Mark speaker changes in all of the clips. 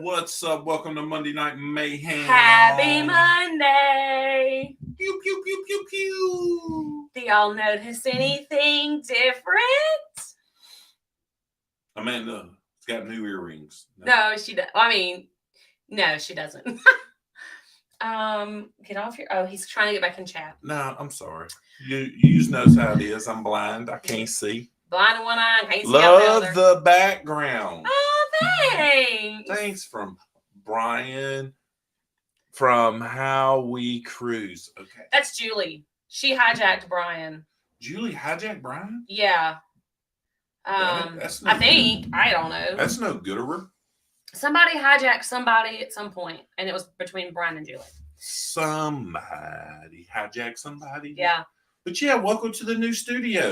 Speaker 1: What's up? Welcome to Monday Night Mayhem.
Speaker 2: Happy Monday.
Speaker 1: Pew, pew, pew, pew, pew.
Speaker 2: Do y'all notice anything different?
Speaker 1: Amanda's got new earrings.
Speaker 2: No, she does. No, she doesn't. Get off your... Oh, he's trying to get back in chat.
Speaker 1: No, I'm sorry. You just knows how it is. I'm blind. I can't see.
Speaker 2: Blind in one eye, can't see
Speaker 1: Love
Speaker 2: out the other.
Speaker 1: the background.
Speaker 2: Oh, thanks.
Speaker 1: Thanks from Brian from How We Cruise. Okay.
Speaker 2: That's Julie. She hijacked Brian.
Speaker 1: Julie hijacked Brian?
Speaker 2: Yeah.
Speaker 1: That's no
Speaker 2: I think. I don't know.
Speaker 1: That's no good of her.
Speaker 2: Somebody hijacked somebody at some point, and it was between Brian and Julie.
Speaker 1: Somebody hijacked somebody.
Speaker 2: Yeah.
Speaker 1: But yeah, welcome to the new studio.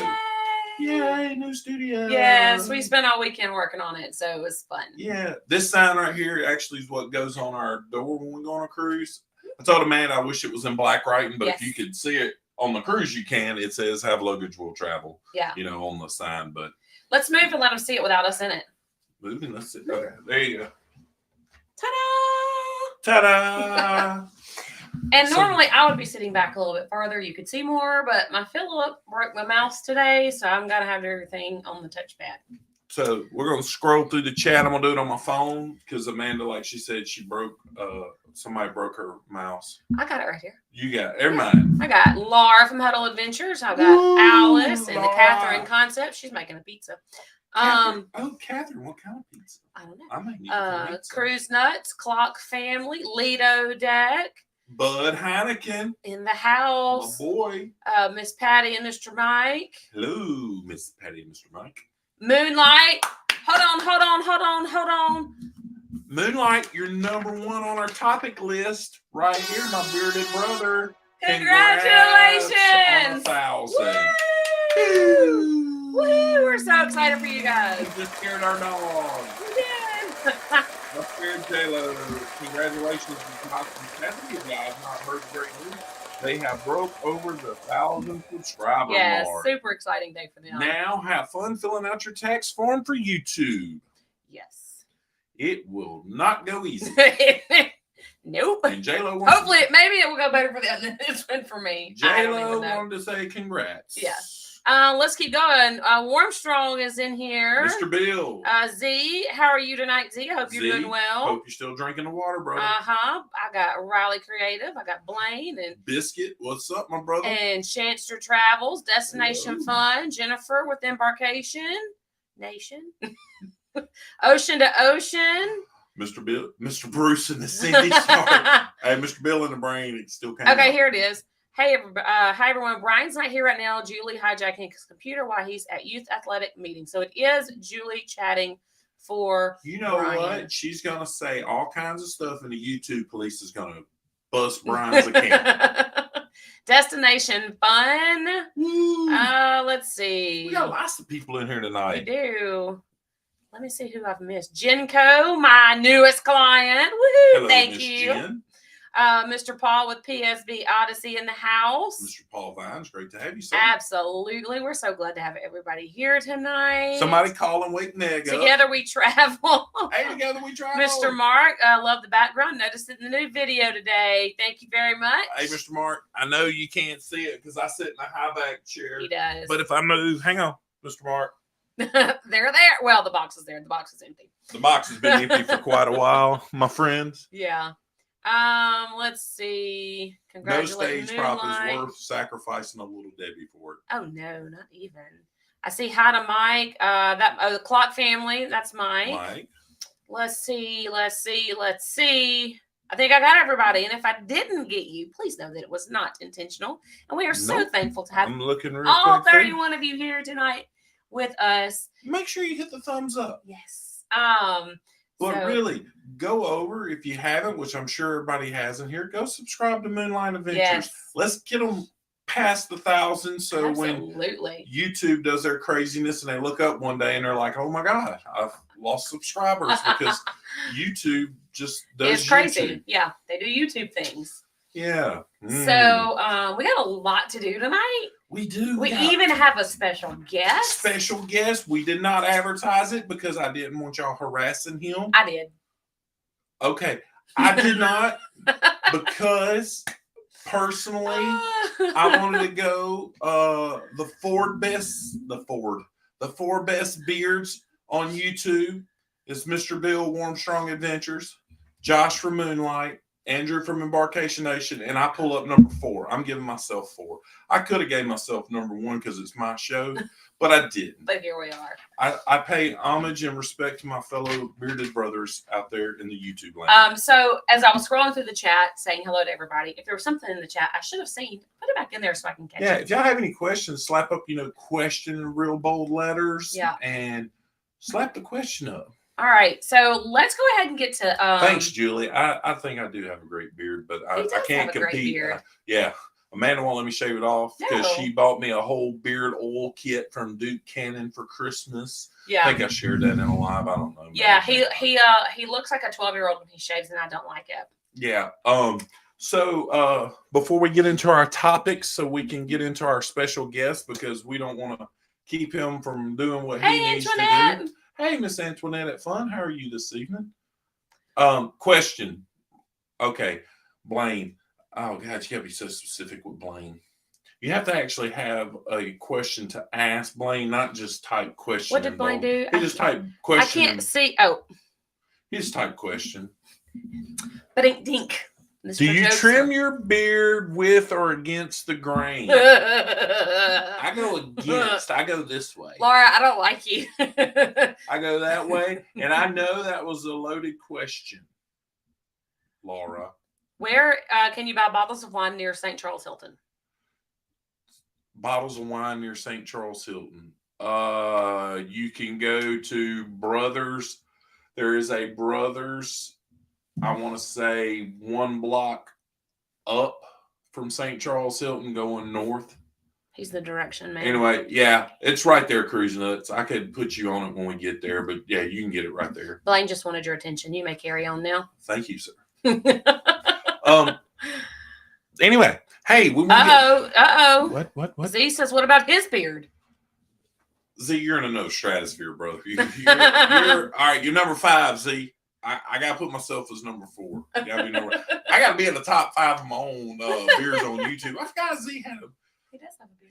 Speaker 1: Yay, new studio.
Speaker 2: Yes, we spent all weekend working on it, so it was fun.
Speaker 1: Yeah, this sign right here actually is what goes on our door when we go on a cruise. I told Amanda I wish it was in black writing, but if you could see it on the cruise, you can. It says "Have luggage will travel." Yeah, on the sign. But
Speaker 2: let's move and let them see it without us in it.
Speaker 1: Moving, let's see. Okay, there you go.
Speaker 2: Ta-da!
Speaker 1: Ta-da!
Speaker 2: And normally I would be sitting back a little bit farther. You could see more, but my Philip broke my mouse today, so I'm going to have everything on the touchpad.
Speaker 1: So we're going to scroll through the chat. I'm going to do it on my phone because Amanda, like she said, somebody broke her mouse.
Speaker 2: I got it right here.
Speaker 1: You got it. Never mind.
Speaker 2: I got Laura from Huddle Adventures. I got Alice and the Catherine Concept. She's making a pizza.
Speaker 1: Catherine, what kind of pizza?
Speaker 2: I don't know.
Speaker 1: I might need
Speaker 2: Cruise Nuts, Clock Family, Lido Deck.
Speaker 1: Bud Heineken
Speaker 2: in the house.
Speaker 1: My boy.
Speaker 2: Miss Patty and Mr. Mike.
Speaker 1: Hello, Miss Patty and Mr. Mike.
Speaker 2: Moonlight. Hold on.
Speaker 1: Moonlight, you're number one on our topic list right here, my bearded brother.
Speaker 2: Congratulations!
Speaker 1: On 1,000.
Speaker 2: Woo! Woo! We're so excited for you guys.
Speaker 1: We just scared our dog.
Speaker 2: We did.
Speaker 1: My friend J-Lo, congratulations. You guys not heard the great news. They have broke over the 1,000 subscriber mark.
Speaker 2: Super exciting day for them.
Speaker 1: Now have fun filling out your tax form for YouTube.
Speaker 2: Yes.
Speaker 1: It will not go easy.
Speaker 2: Nope.
Speaker 1: And J-Lo
Speaker 2: hopefully maybe it will go better for them than this one for me.
Speaker 1: J-Lo wanted to say congrats.
Speaker 2: Yeah. Let's keep going. Warmstrong is in here.
Speaker 1: Mr. Bill.
Speaker 2: Z, how are you tonight, Z? I hope you're doing well.
Speaker 1: Hope you're still drinking the water, brother.
Speaker 2: I got Riley Creative. I got Blaine and
Speaker 1: Biscuit. What's up, my brother?
Speaker 2: And Chanster Travels, Destination Fun, Jennifer with Embarkation Nation, Ocean to Ocean.
Speaker 1: Mr. Bill, Mr. Bruce and the Cindy. Hey, Mr. Bill in the brain. It's still kind of
Speaker 2: okay. Here it is. Hey, hi everyone. Brian's not here right now. Julie hijacking his computer while he's at youth athletic meeting. So it is Julie chatting for
Speaker 1: Brian. What? She's going to say all kinds of stuff and the YouTube police is going to bust Brian's account.
Speaker 2: Destination Fun. Let's see.
Speaker 1: We got lots of people in here tonight.
Speaker 2: We do. Let me see who I've missed. Jenko, my newest client. Woohoo!
Speaker 1: Hello,
Speaker 2: Thank
Speaker 1: Ms.
Speaker 2: you.
Speaker 1: Jen.
Speaker 2: Mr. Paul with PSB Odyssey in the house.
Speaker 1: Mr. Paul Vines, great to have you, sir.
Speaker 2: Absolutely. We're so glad to have everybody here tonight.
Speaker 1: Somebody call and wake Neg up.
Speaker 2: Together we travel.
Speaker 1: Hey, together we travel.
Speaker 2: Mr. Mark, I love the background. Noticed it in the new video today. Thank you very much.
Speaker 1: Hey, Mr. Mark, I know you can't see it because I sit in a high back chair.
Speaker 2: He does.
Speaker 1: But if I move, hang on, Mr. Mark.
Speaker 2: They're there. Well, the box is there. The box is empty.
Speaker 1: The box has been empty for quite a while, my friends.
Speaker 2: Yeah. Let's see.
Speaker 1: No stage prop is worth sacrificing a little Debbie for it.
Speaker 2: Oh no, not even. I see hi to Mike. The Clock Family. That's Mike.
Speaker 1: Mike.
Speaker 2: Let's see. I think I got everybody. And if I didn't get you, please know that it was not intentional. And we are so thankful to have all 31 of you here tonight with us.
Speaker 1: Make sure you hit the thumbs up.
Speaker 2: Yes.
Speaker 1: But really, go over, if you haven't, which I'm sure everybody has in here, go subscribe to Moonlight Adventures. Yes. Let's get them past the 1,000. So when YouTube does their craziness and they look up one day and they're like, oh my God, I've lost subscribers because YouTube just does
Speaker 2: it's crazy.
Speaker 1: YouTube.
Speaker 2: Yeah, they do YouTube things.
Speaker 1: Yeah.
Speaker 2: So we got a lot to do tonight.
Speaker 1: We do.
Speaker 2: We even have a special guest.
Speaker 1: Special guest. We did not advertise it because I didn't want y'all harassing him.
Speaker 2: I did.
Speaker 1: Okay. I did not because personally I wanted to go the four best beards on YouTube is Mr. Bill Warmstrong Adventures, Josh from Moonlight, Andrew from Embarkation Nation, and I pull up number 4. I'm giving myself 4. I could have gave myself number 1 because it's my show, but I didn't.
Speaker 2: But here we are.
Speaker 1: I pay homage and respect to my fellow bearded brothers out there in the YouTube land.
Speaker 2: So as I was scrolling through the chat saying hello to everybody, if there was something in the chat I should have seen, put it back in there so I can catch it.
Speaker 1: Yeah, if y'all have any questions, slap up, question in real bold letters.
Speaker 2: Yeah.
Speaker 1: And slap the question up.
Speaker 2: All right, so let's go ahead and get to.
Speaker 1: Thanks, Julie. I think I do have a great beard, but I can't compete. Yeah, Amanda won't let me shave it off because she bought me a whole beard oil kit from Duke Cannon for Christmas. Yeah, I think I shared that in a live. I don't know.
Speaker 2: Yeah, he looks like a 12-year-old when he shaves, and I don't like it.
Speaker 1: Yeah. So before we get into our topics, so we can get into our special guest because we don't want to keep him from doing what he needs to do. Hey, Miss Antoinette at Fun, how are you this evening? Question. Okay, Blaine. Oh, God, you got to be so specific with Blaine. You have to actually have a question to ask Blaine, not just type question.
Speaker 2: What did Blaine do?
Speaker 1: He just typed question.
Speaker 2: I can't see. Oh.
Speaker 1: He just typed question.
Speaker 2: But dink.
Speaker 1: Do you trim your beard with or against the grain? I go against. I go this way.
Speaker 2: Laura, I don't like you.
Speaker 1: I go that way. And I know that was a loaded question, Laura.
Speaker 2: Where can you buy bottles of wine near St. Charles Hilton?
Speaker 1: Bottles of wine near St. Charles Hilton. You can go to Brothers. There is a Brothers. I want to say 1 block up from St. Charles Hilton going north.
Speaker 2: He's the direction man.
Speaker 1: Anyway, yeah, it's right there, Cruise Nuts. I could put you on it when we get there, but yeah, you can get it right there.
Speaker 2: Blaine just wanted your attention. You may carry on now.
Speaker 1: Thank you, sir. Anyway, hey, we want
Speaker 2: Uh-oh.
Speaker 1: What?
Speaker 2: Z says, what about his beard?
Speaker 1: Z, you're in a no stratosphere, brother. You're all right, you're number 5, Z. I gotta put myself as number 4. I gotta be in the top 5 of my own beers on YouTube. I forgot Z had a. He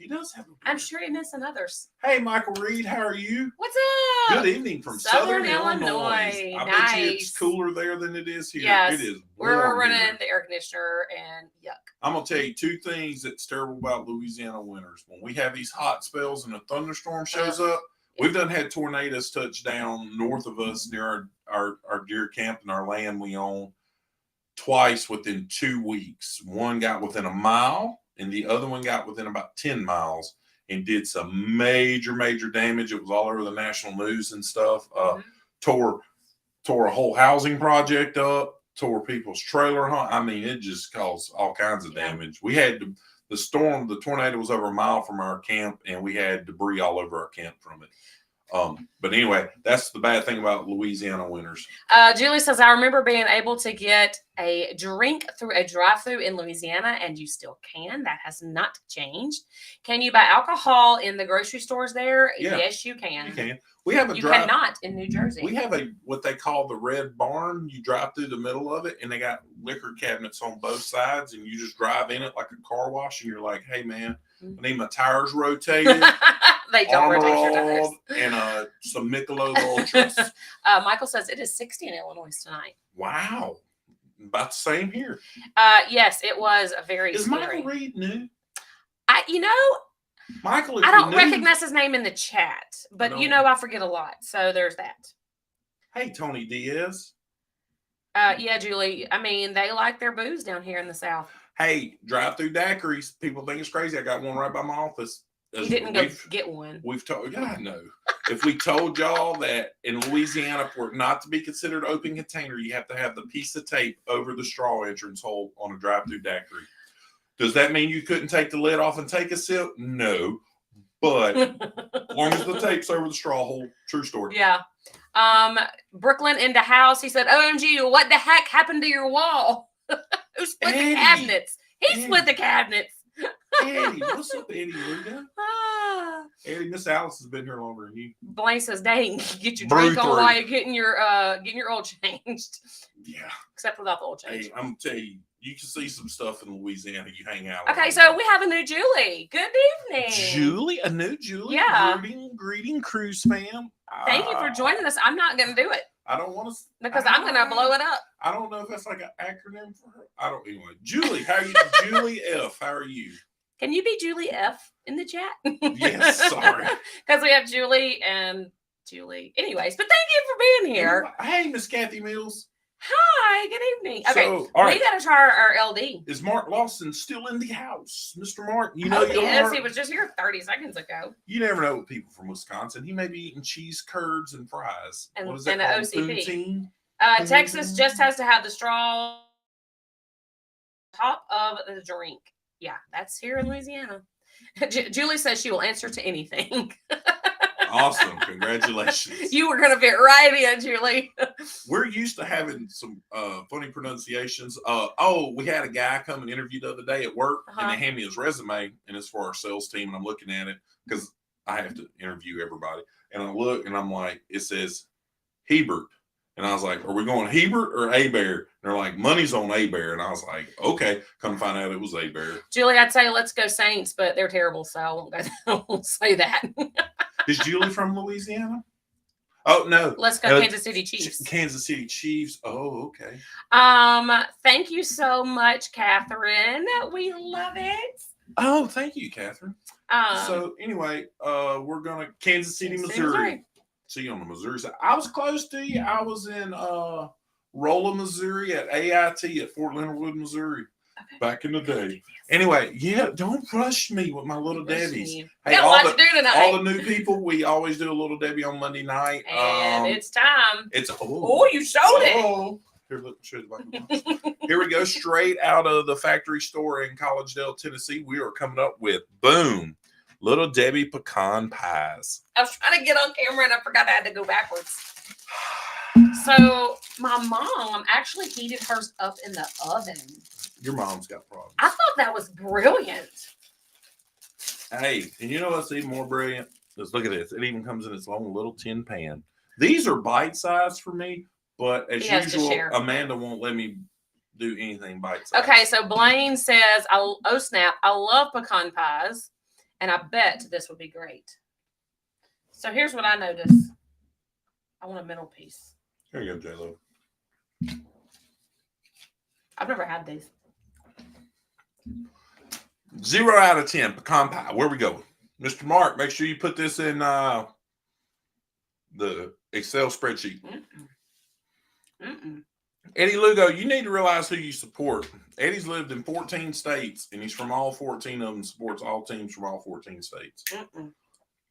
Speaker 1: does have a beard.
Speaker 2: I'm sure you're missing others.
Speaker 1: Hey, Michael Reed, how are you?
Speaker 2: What's up?
Speaker 1: Good evening from Southern Illinois. I bet you it's cooler there than it is here.
Speaker 2: Yes.
Speaker 1: It is.
Speaker 2: We're running the air conditioner and yuck.
Speaker 1: I'm gonna tell you 2 things that's terrible about Louisiana winters. When we have these hot spells and a thunderstorm shows up. We've done had tornadoes touch down north of us near our deer camp and our land we own twice within 2 weeks. One got within a mile and the other one got within about 10 miles and did some major damage. It was all over the national news and stuff. Tore a whole housing project up, tore people's trailer home. I mean, it just caused all kinds of damage. We had the tornado was over a mile from our camp, and we had debris all over our camp from it. But anyway, that's the bad thing about Louisiana winters.
Speaker 2: Julie says, I remember being able to get a drink through a drive-thru in Louisiana, and you still can. That has not changed. Can you buy alcohol in the grocery stores there?
Speaker 1: Yeah,
Speaker 2: yes, you can.
Speaker 1: You can. We have
Speaker 2: You cannot in New Jersey.
Speaker 1: We have what they call the Red Barn. You drive through the middle of it, and they got liquor cabinets on both sides, and you just drive in it like a car wash, and you're like, hey, man, I need my tires rotated.
Speaker 2: They don't rotate your tires.
Speaker 1: And some Michelob Ultras.
Speaker 2: Michael says it is 60 in Illinois tonight.
Speaker 1: Wow. About the same here.
Speaker 2: Yes, it was a very
Speaker 1: Is
Speaker 2: scary.
Speaker 1: Michael Reed new?
Speaker 2: Michael, I don't recognize his name in the chat, but I forget a lot. So there's that.
Speaker 1: Hey, Tony Diaz.
Speaker 2: Yeah, Julie. I mean, they like their booze down here in the South.
Speaker 1: Hey, drive-through daiquiris. People think it's crazy. I got one right by my office.
Speaker 2: You didn't go get one.
Speaker 1: We've told, yeah, I know. If we told y'all that in Louisiana, for it not to be considered open container, you have to have the piece of tape over the straw entrance hole on a drive-through daiquiri. Does that mean you couldn't take the lid off and take a sip? No. But as long as the tape's over the straw hole, true story.
Speaker 2: Yeah. Brooklyn in the house. He said, OMG, what the heck happened to your wall? Who split the cabinets? He split the cabinets.
Speaker 1: Eddie, what's up, Eddie Lugo? Eddie, Miss Alice has been here longer than you.
Speaker 2: Blaine says, "Dang, get your drink on while you're getting your oil changed."
Speaker 1: Yeah,
Speaker 2: except without the oil change.
Speaker 1: Hey, I'm gonna tell you, you can see some stuff in Louisiana. You hang out.
Speaker 2: Okay, so we have a new Julie. Good evening,
Speaker 1: Julie. A new Julie.
Speaker 2: Yeah.
Speaker 1: Greeting, cruise fam.
Speaker 2: Thank you for joining us. I'm not gonna do it.
Speaker 1: I don't want to
Speaker 2: because I'm gonna blow it up.
Speaker 1: I don't know if that's like an acronym for her. I don't anyway. Julie, how are you? Julie F. How are you?
Speaker 2: Can you be Julie F in the chat?
Speaker 1: Yes, sorry.
Speaker 2: Because we have Julie and Julie. Anyways, but thank you for being here.
Speaker 1: Hey, Miss Kathy Mills.
Speaker 2: Hi, good evening. Okay,
Speaker 1: so, all right.
Speaker 2: We got to try our LD.
Speaker 1: Is Mark Lawson still in the house? Mr. Mark, you know
Speaker 2: yes, he was just here 30 seconds ago.
Speaker 1: You never know with people from Wisconsin. He may be eating cheese curds and fries.
Speaker 2: And,
Speaker 1: what is that
Speaker 2: and
Speaker 1: called?
Speaker 2: OCP. Texas just has to have the straw top of the drink. Yeah, that's here in Louisiana. Julie says she will answer to anything.
Speaker 1: Awesome. Congratulations.
Speaker 2: You were going to fit right in, Julie.
Speaker 1: We're used to having some funny pronunciations. We had a guy come and interview the other day at work, and they hand me his resume, and it's for our sales team, and I'm looking at it because I have to interview everybody. And I look, and I'm like, it says Hebert. And I was like, are we going Hebert or A-Bear? And they're like, money's on A-Bear. And I was like, okay. Come find out it was A-Bear.
Speaker 2: Julie, I'd say let's go Saints, but they're terrible, so I won't say that.
Speaker 1: Is Julie from Louisiana? Oh, no.
Speaker 2: Let's go Kansas City Chiefs.
Speaker 1: Kansas City Chiefs. Oh, okay.
Speaker 2: Thank you so much, Catherine. We love it.
Speaker 1: Oh, thank you, Catherine. So anyway, we're going to Kansas City, Missouri. See you on the Missouri side. I was close to you. I was in Rolla, Missouri at AIT at Fort Leonard Wood, Missouri. Back in the day. Anyway, yeah, don't rush me with my little Debbies.
Speaker 2: Hey, all
Speaker 1: the new people, we always do a little Debbie on Monday night.
Speaker 2: And it's time.
Speaker 1: It's
Speaker 2: you showed it.
Speaker 1: Here, look, show the Here we go, straight out of the factory store in Collegedale, Tennessee. We are coming up with boom. Little Debbie pecan pies.
Speaker 2: I was trying to get on camera and I forgot I had to go backwards. So my mom actually heated hers up in the oven.
Speaker 1: Your mom's got problems.
Speaker 2: I thought that was brilliant.
Speaker 1: Hey, and you know what's even more brilliant? Just look at this. It even comes in its own little tin pan. These are bite sized for me, but as usual, Amanda won't let me do anything bite sized.
Speaker 2: Okay, so Blaine says, oh snap, I love pecan pies. And I bet this would be great. So here's what I noticed. I want a middle piece.
Speaker 1: Here you go, J-Lo.
Speaker 2: I've never had these.
Speaker 1: 0 out of 10 pecan pie. Where we go? Mr. Mark, make sure you put this in the Excel spreadsheet. Eddie Lugo, you need to realize who you support. Eddie's lived in 14 states, and he's from all 14 of them, supports all teams from all 14 states.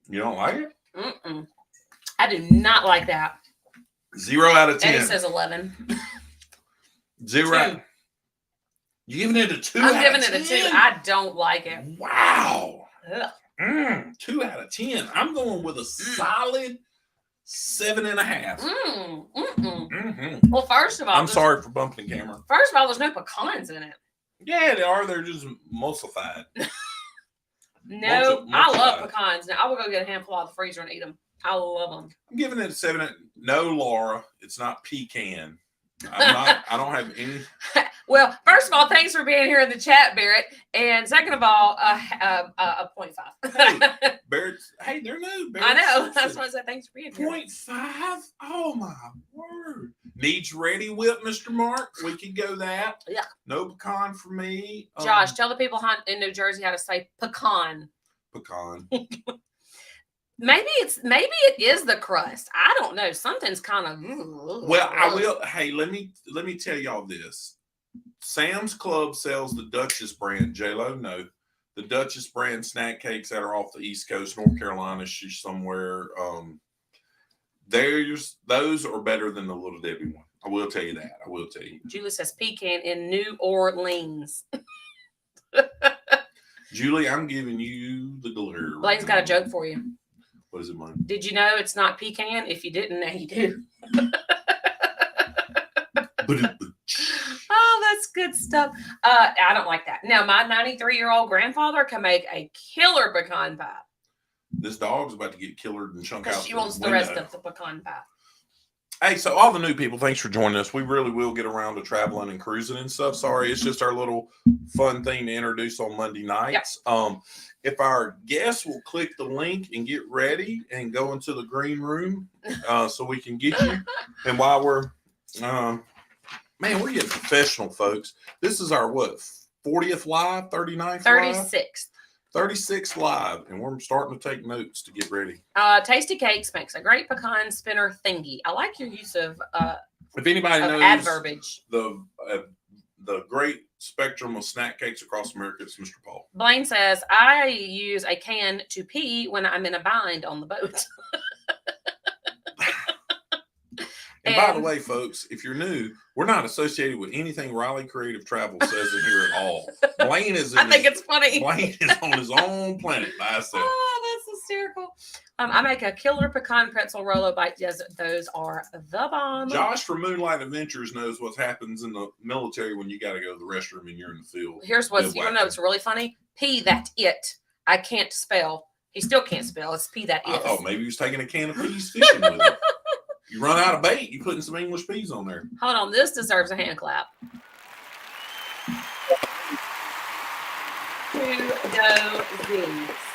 Speaker 1: You don't like it?
Speaker 2: I do not like that.
Speaker 1: 0 out of 10.
Speaker 2: Eddie says 11.
Speaker 1: 0. You giving it a 2
Speaker 2: I'm giving it a 2. I don't like it.
Speaker 1: Wow. 2 out of 10. I'm going with a solid 7.5.
Speaker 2: Well, first of all,
Speaker 1: I'm sorry for bumping the camera.
Speaker 2: First of all, there's no pecans in it.
Speaker 1: Yeah, they are. They're just emulsified.
Speaker 2: No, I love pecans. Now I will go get a handful out of the freezer and eat them. I love them.
Speaker 1: I'm giving it a 7. No, Laura, it's not pecan. I don't have any.
Speaker 2: Well, first of all, thanks for being here in the chat, Barrett. And second of all, a 0.5.
Speaker 1: Hey, Barrett, hey, they're new. Barrett,
Speaker 2: I know. That's why I said thanks for being here.
Speaker 1: 0.5? Oh, my word. Needs ready whip, Mr. Mark. We could go that.
Speaker 2: Yeah.
Speaker 1: No pecan for me.
Speaker 2: Josh, tell the people in New Jersey how to say pecan.
Speaker 1: Pecan.
Speaker 2: Maybe it is the crust. I don't know. Something's kind of.
Speaker 1: Well, I will. Hey, let me tell y'all this. Sam's Club sells the Duchess brand. J-Lo, no. The Duchess brand snack cakes that are off the East Coast, North Carolina, she's somewhere. Those are better than the Little Debbie one. I will tell you that. I will tell you.
Speaker 2: Julie says pecan in New Orleans.
Speaker 1: Julie, I'm giving you the glare.
Speaker 2: Blaine's got a joke for you.
Speaker 1: What is it, Mike?
Speaker 2: Did you know it's not pecan? If you didn't, now you do. Oh, that's good. good stuff. I don't like that. Now, my 93-year-old grandfather can make a killer pecan pie.
Speaker 1: This dog's about to get killered and chunk out.
Speaker 2: She wants the rest of the pecan pie.
Speaker 1: Hey, so all the new people, thanks for joining us. We really will get around to traveling and cruising and stuff. Sorry, it's just our little fun thing to introduce on Monday nights. Yep. If our guests will click the link and get ready and go into the green room so we can get you. And while we're, man, we're getting professional, folks. This is our, 40th live, 39th
Speaker 2: 36th.
Speaker 1: 36 live, and we're starting to take notes to get ready.
Speaker 2: Tasty Cakes makes a great pecan spinner thingy. I like your use of
Speaker 1: if anybody knows
Speaker 2: adverbage.
Speaker 1: The great spectrum of snack cakes across America, it's Mr. Paul.
Speaker 2: Blaine says, I use a can to pee when I'm in a bind on the boat.
Speaker 1: And by the way, folks, if you're new, we're not associated with anything Riley Creative Travel says in here at all. Blaine is.
Speaker 2: I think it's funny.
Speaker 1: Blaine is on his own planet by himself.
Speaker 2: Oh, that's hysterical. I make a killer pecan pretzel Rolo bite. Yes, those are the bomb.
Speaker 1: Josh from Moonlight Adventures knows what happens in the military when you got to go to the restroom and you're in the field.
Speaker 2: Here's what's, you want to know what's really funny? P that it. I can't spell. He still can't spell. It's P that it.
Speaker 1: I thought maybe he was taking a can of peas fishing with him. You run out of bait, you putting some English peas on there.
Speaker 2: Hold on, this deserves a hand clap.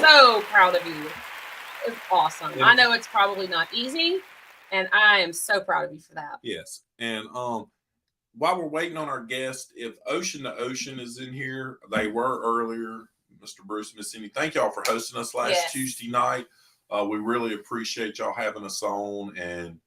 Speaker 2: So proud of you. It's awesome. Yeah. I know it's probably not easy, and I am so proud of you for that.
Speaker 1: Yes. And while we're waiting on our guest, if Ocean to Ocean is in here, they were earlier. Mr. Bruce and Miss Cindy, thank y'all for hosting us last Tuesday night. We really appreciate y'all having us on and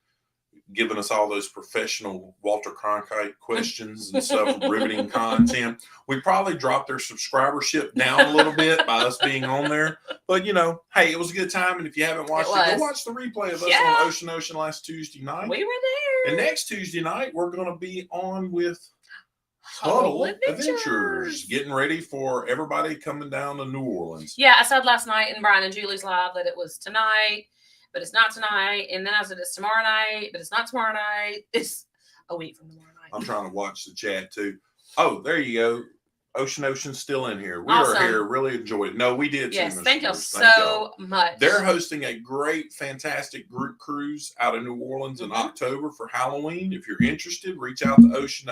Speaker 1: giving us all those professional Walter Cronkite questions and stuff, riveting content. We probably dropped their subscribership down a little bit by us being on there. But, you know, hey, it was a good time. And if you haven't watched it, go watch the replay of us on Ocean last Tuesday night.
Speaker 2: We were there.
Speaker 1: And next Tuesday night, we're going to be on with Huddle Adventures, getting ready for everybody coming down to New Orleans.
Speaker 2: Yeah, I said last night in Brian and Julie's live that it was tonight. But it's not tonight. And then I said it's tomorrow night, but it's not tomorrow night. It's a week from tomorrow night.
Speaker 1: I'm trying to watch the chat too. Oh, there you go. Ocean's still in here. We
Speaker 2: awesome.
Speaker 1: Are here. Really enjoyed it. No, we did.
Speaker 2: Yes,
Speaker 1: too,
Speaker 2: thank you so much.
Speaker 1: They're hosting a great, fantastic group cruise out of New Orleans in October for Halloween. If you're interested, reach out to Ocean.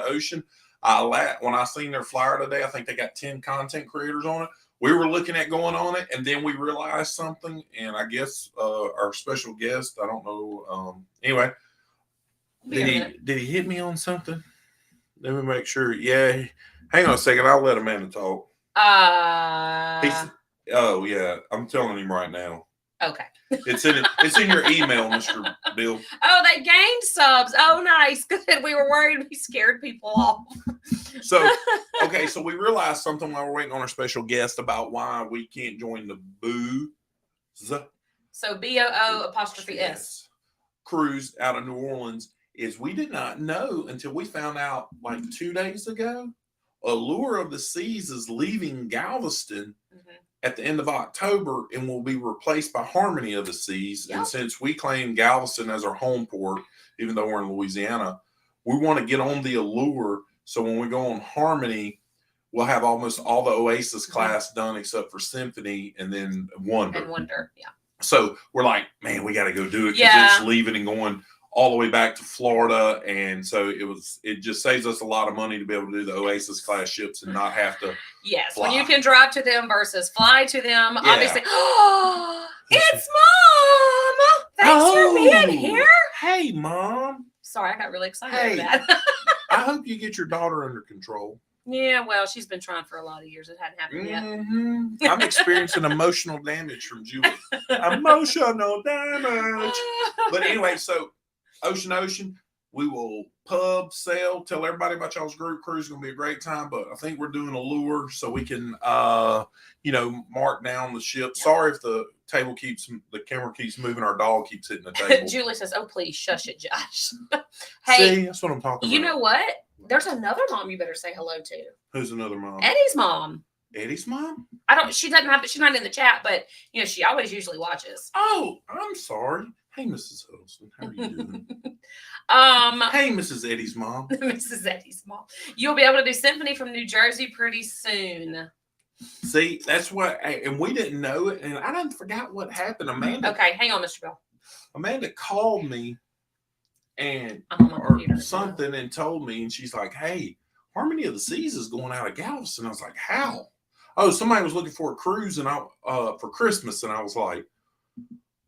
Speaker 1: When I seen their flyer today, I think they got 10 content creators on it. We were looking at going on it, and then we realized something, and I guess our special guest, I don't know. Anyway, did he hit me on something? Let me make sure. Yeah, hang on a second. I'll let Amanda talk. Oh yeah, I'm telling him right now.
Speaker 2: Okay.
Speaker 1: It's in your email, Mr. Bill.
Speaker 2: Oh, they gained subs. Oh, nice. Good. We were worried we scared people off.
Speaker 1: So we realized something while we're waiting on our special guest about why we can't join the Boo.
Speaker 2: So BOO''S
Speaker 1: cruise out of New Orleans is we did not know until we found out like 2 days ago. Allure of the Seas is leaving Galveston at the end of October and will be replaced by Harmony of the Seas. Yep. And since we claim Galveston as our home port, even though we're in Louisiana, we want to get on the Allure. So when we go on Harmony, we'll have almost all the Oasis class done except for Symphony and then Wonder.
Speaker 2: And Wonder, yeah.
Speaker 1: So we're like, man, we got to go do it because it's leaving and going all the way back to Florida. And so it just saves us a lot of money to be able to do the Oasis class ships and not have to fly.
Speaker 2: When you can drive to them versus fly to them, obviously. Oh, it's Mom! Thanks for being here.
Speaker 1: Hey, Mom.
Speaker 2: Sorry, I got really excited about that.
Speaker 1: I hope you get your daughter under control.
Speaker 2: Yeah, well, she's been trying for a lot of years. It hadn't happened yet.
Speaker 1: I'm experiencing emotional damage from Julie. Emotional damage. But anyway, so Ocean, we will pub, sail, tell everybody about y'all's group cruise. It's going to be a great time, but I think we're doing a lure so we can, mark down the ship. Sorry if the camera keeps moving. Our dog keeps hitting the table.
Speaker 2: Julie says, oh, please shush it, Josh.
Speaker 1: Hey, see, that's what I'm talking about.
Speaker 2: You know what? There's another mom you better say hello to.
Speaker 1: Who's another mom?
Speaker 2: Eddie's mom.
Speaker 1: Eddie's mom?
Speaker 2: She's not in the chat, but she always usually watches.
Speaker 1: Oh, I'm sorry. Hey, Mrs. Huddleston, how are you doing? Hey, Mrs. Eddie's mom.
Speaker 2: Mrs. Eddie's mom. You'll be able to do Symphony from New Jersey pretty soon.
Speaker 1: See, that's what, and we didn't know it, and I didn't forget what happened. Amanda.
Speaker 2: Okay, hang on, Mr. Bill.
Speaker 1: Amanda called me and something and told me, and she's like, "Hey, Harmony of the Seas is going out of Galveston." I was like, "How?" Oh, somebody was looking for a cruise and for Christmas, and I was like,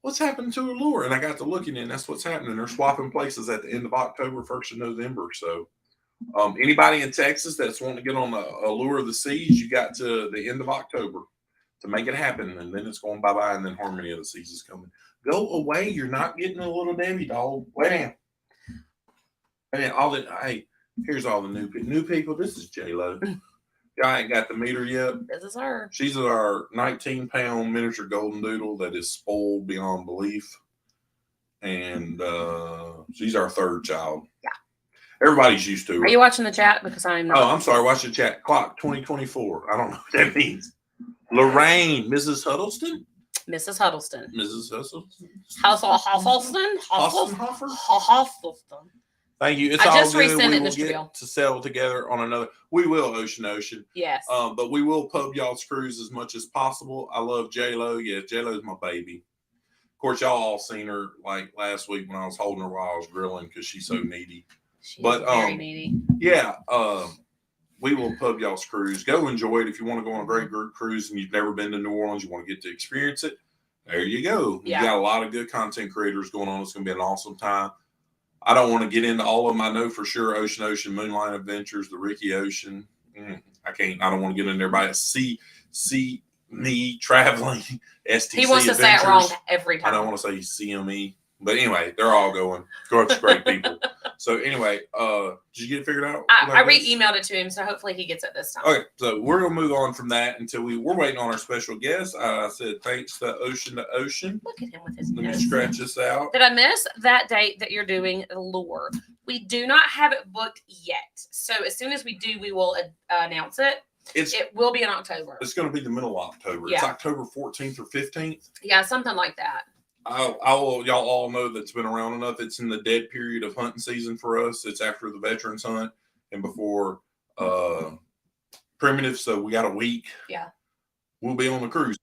Speaker 1: "What's happened to Allure?" And I got to looking, and that's what's happening. They're swapping places at the end of October, 1st of November. So, anybody in Texas that's wanting to get on the Allure of the Seas, you got to the end of October to make it happen, and then it's going bye-bye, and then Harmony of the Seas is coming. Go away! You're not getting a little Debbie doll. Wait down. And hey, here's all the new people. This is J-Lo. I ain't got to meet her yet.
Speaker 2: This is her.
Speaker 1: She's our 19-pound miniature golden doodle that is spoiled beyond belief. And she's our third child.
Speaker 2: Yeah.
Speaker 1: Everybody's used to her.
Speaker 2: Are you watching the chat? Because I'm not.
Speaker 1: Oh, I'm sorry. Watch the chat. Clock 2024. I don't know what that means. Lorraine, Mrs. Huddleston?
Speaker 2: Mrs. Huddleston.
Speaker 1: Mrs. Huddleston?
Speaker 2: Huddleston.
Speaker 1: Thank you. It's all good. We will get to settle together on another. We will, Ocean.
Speaker 2: Yes.
Speaker 1: But we will pub y'all's cruise as much as possible. I love J-Lo. Yeah, J-Lo's my baby. Of course, y'all all seen her like last week when I was holding her while I was grilling because she's so needy.
Speaker 2: She's very needy.
Speaker 1: Yeah. We will pub y'all's cruise. Go enjoy it. If you want to go on a great group cruise and you've never been to New Orleans, you want to get to experience it, there you go.
Speaker 2: Yeah.
Speaker 1: You got a lot of good content creators going on. It's going to be an awesome time. I don't want to get into all of them. I know for sure Ocean, Moonlight Adventures, the Ricky Ocean. I don't want to get in there by see me traveling. STC
Speaker 2: he wants to
Speaker 1: Adventures.
Speaker 2: say it wrong every time.
Speaker 1: I don't want to say CME. But anyway, they're all going. It's great people. So anyway, did you get it figured out?
Speaker 2: I re-emailed it to him, so hopefully he gets it this time.
Speaker 1: Okay, so we're gonna move on from that until we're waiting on our special guest. I said thanks to Ocean.
Speaker 2: Look at him with his
Speaker 1: Let
Speaker 2: nose.
Speaker 1: me scratch this out.
Speaker 2: Did I miss that date that you're doing Allure? We do not have it booked yet. So as soon as we do, we will announce it. It will be in October.
Speaker 1: It's going to be the middle of October. Yeah. It's October 14th or 15th.
Speaker 2: Yeah, something like that.
Speaker 1: Y'all all know that's been around enough. It's in the dead period of hunting season for us. It's after the veterans hunt and before primitive. So we got a week.
Speaker 2: Yeah.
Speaker 1: We'll be on the cruise.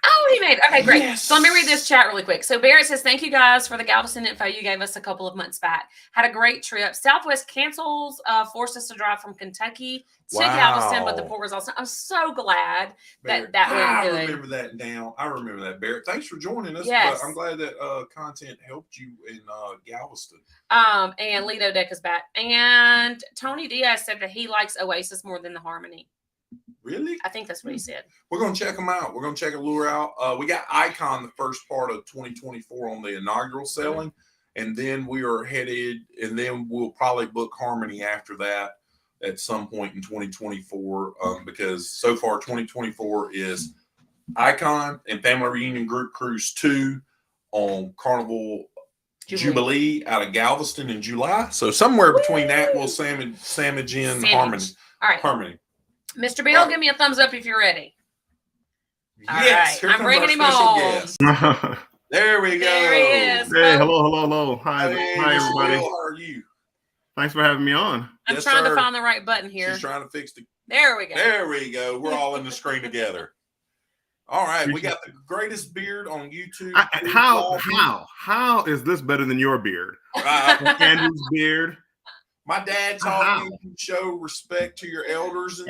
Speaker 2: Oh, he made it. Okay, great.
Speaker 1: Yes.
Speaker 2: So let me read this chat really quick. So Barrett says, thank you guys for the Galveston info you gave us a couple of months back. Had a great trip. Southwest cancels, forced us to drive from Kentucky to Galveston, but the port was awesome. I'm so glad that went good.
Speaker 1: I remember that now. I remember that, Barrett. Thanks for joining us.
Speaker 2: Yes.
Speaker 1: But I'm glad that content helped you in Galveston.
Speaker 2: And Lido Deck is back. And Tony Diaz said that he likes Oasis more than the Harmony.
Speaker 1: Really?
Speaker 2: I think that's what he said.
Speaker 1: We're going to check them out. We're going to check Allure out. We got Icon the first part of 2024 on the inaugural selling. And then we are headed, and then we'll probably book Harmony after that at some point in 2024. Because so far 2024 is Icon and Family Reunion Group Cruise 2 on Carnival Jubilee out of Galveston in July. So somewhere between that, we'll Sandwich in Harmony.
Speaker 2: All right.
Speaker 1: Harmony.
Speaker 2: Mr. Bill, give me a thumbs up if you're ready.
Speaker 1: Yes,
Speaker 2: right. I'm bringing him on.
Speaker 1: There we go.
Speaker 2: There he is.
Speaker 3: Hey, hello. Hi, everybody.
Speaker 1: Bill, how are you?
Speaker 3: Thanks for having me on.
Speaker 2: I'm trying to find the right button here.
Speaker 1: She's trying to fix the.
Speaker 2: There we go.
Speaker 1: There we go. We're all in the screen together. All right, we got the greatest beard on YouTube.
Speaker 3: How is this better than your beard? Andrew's beard.
Speaker 1: My dad taught me to show respect to your elders. And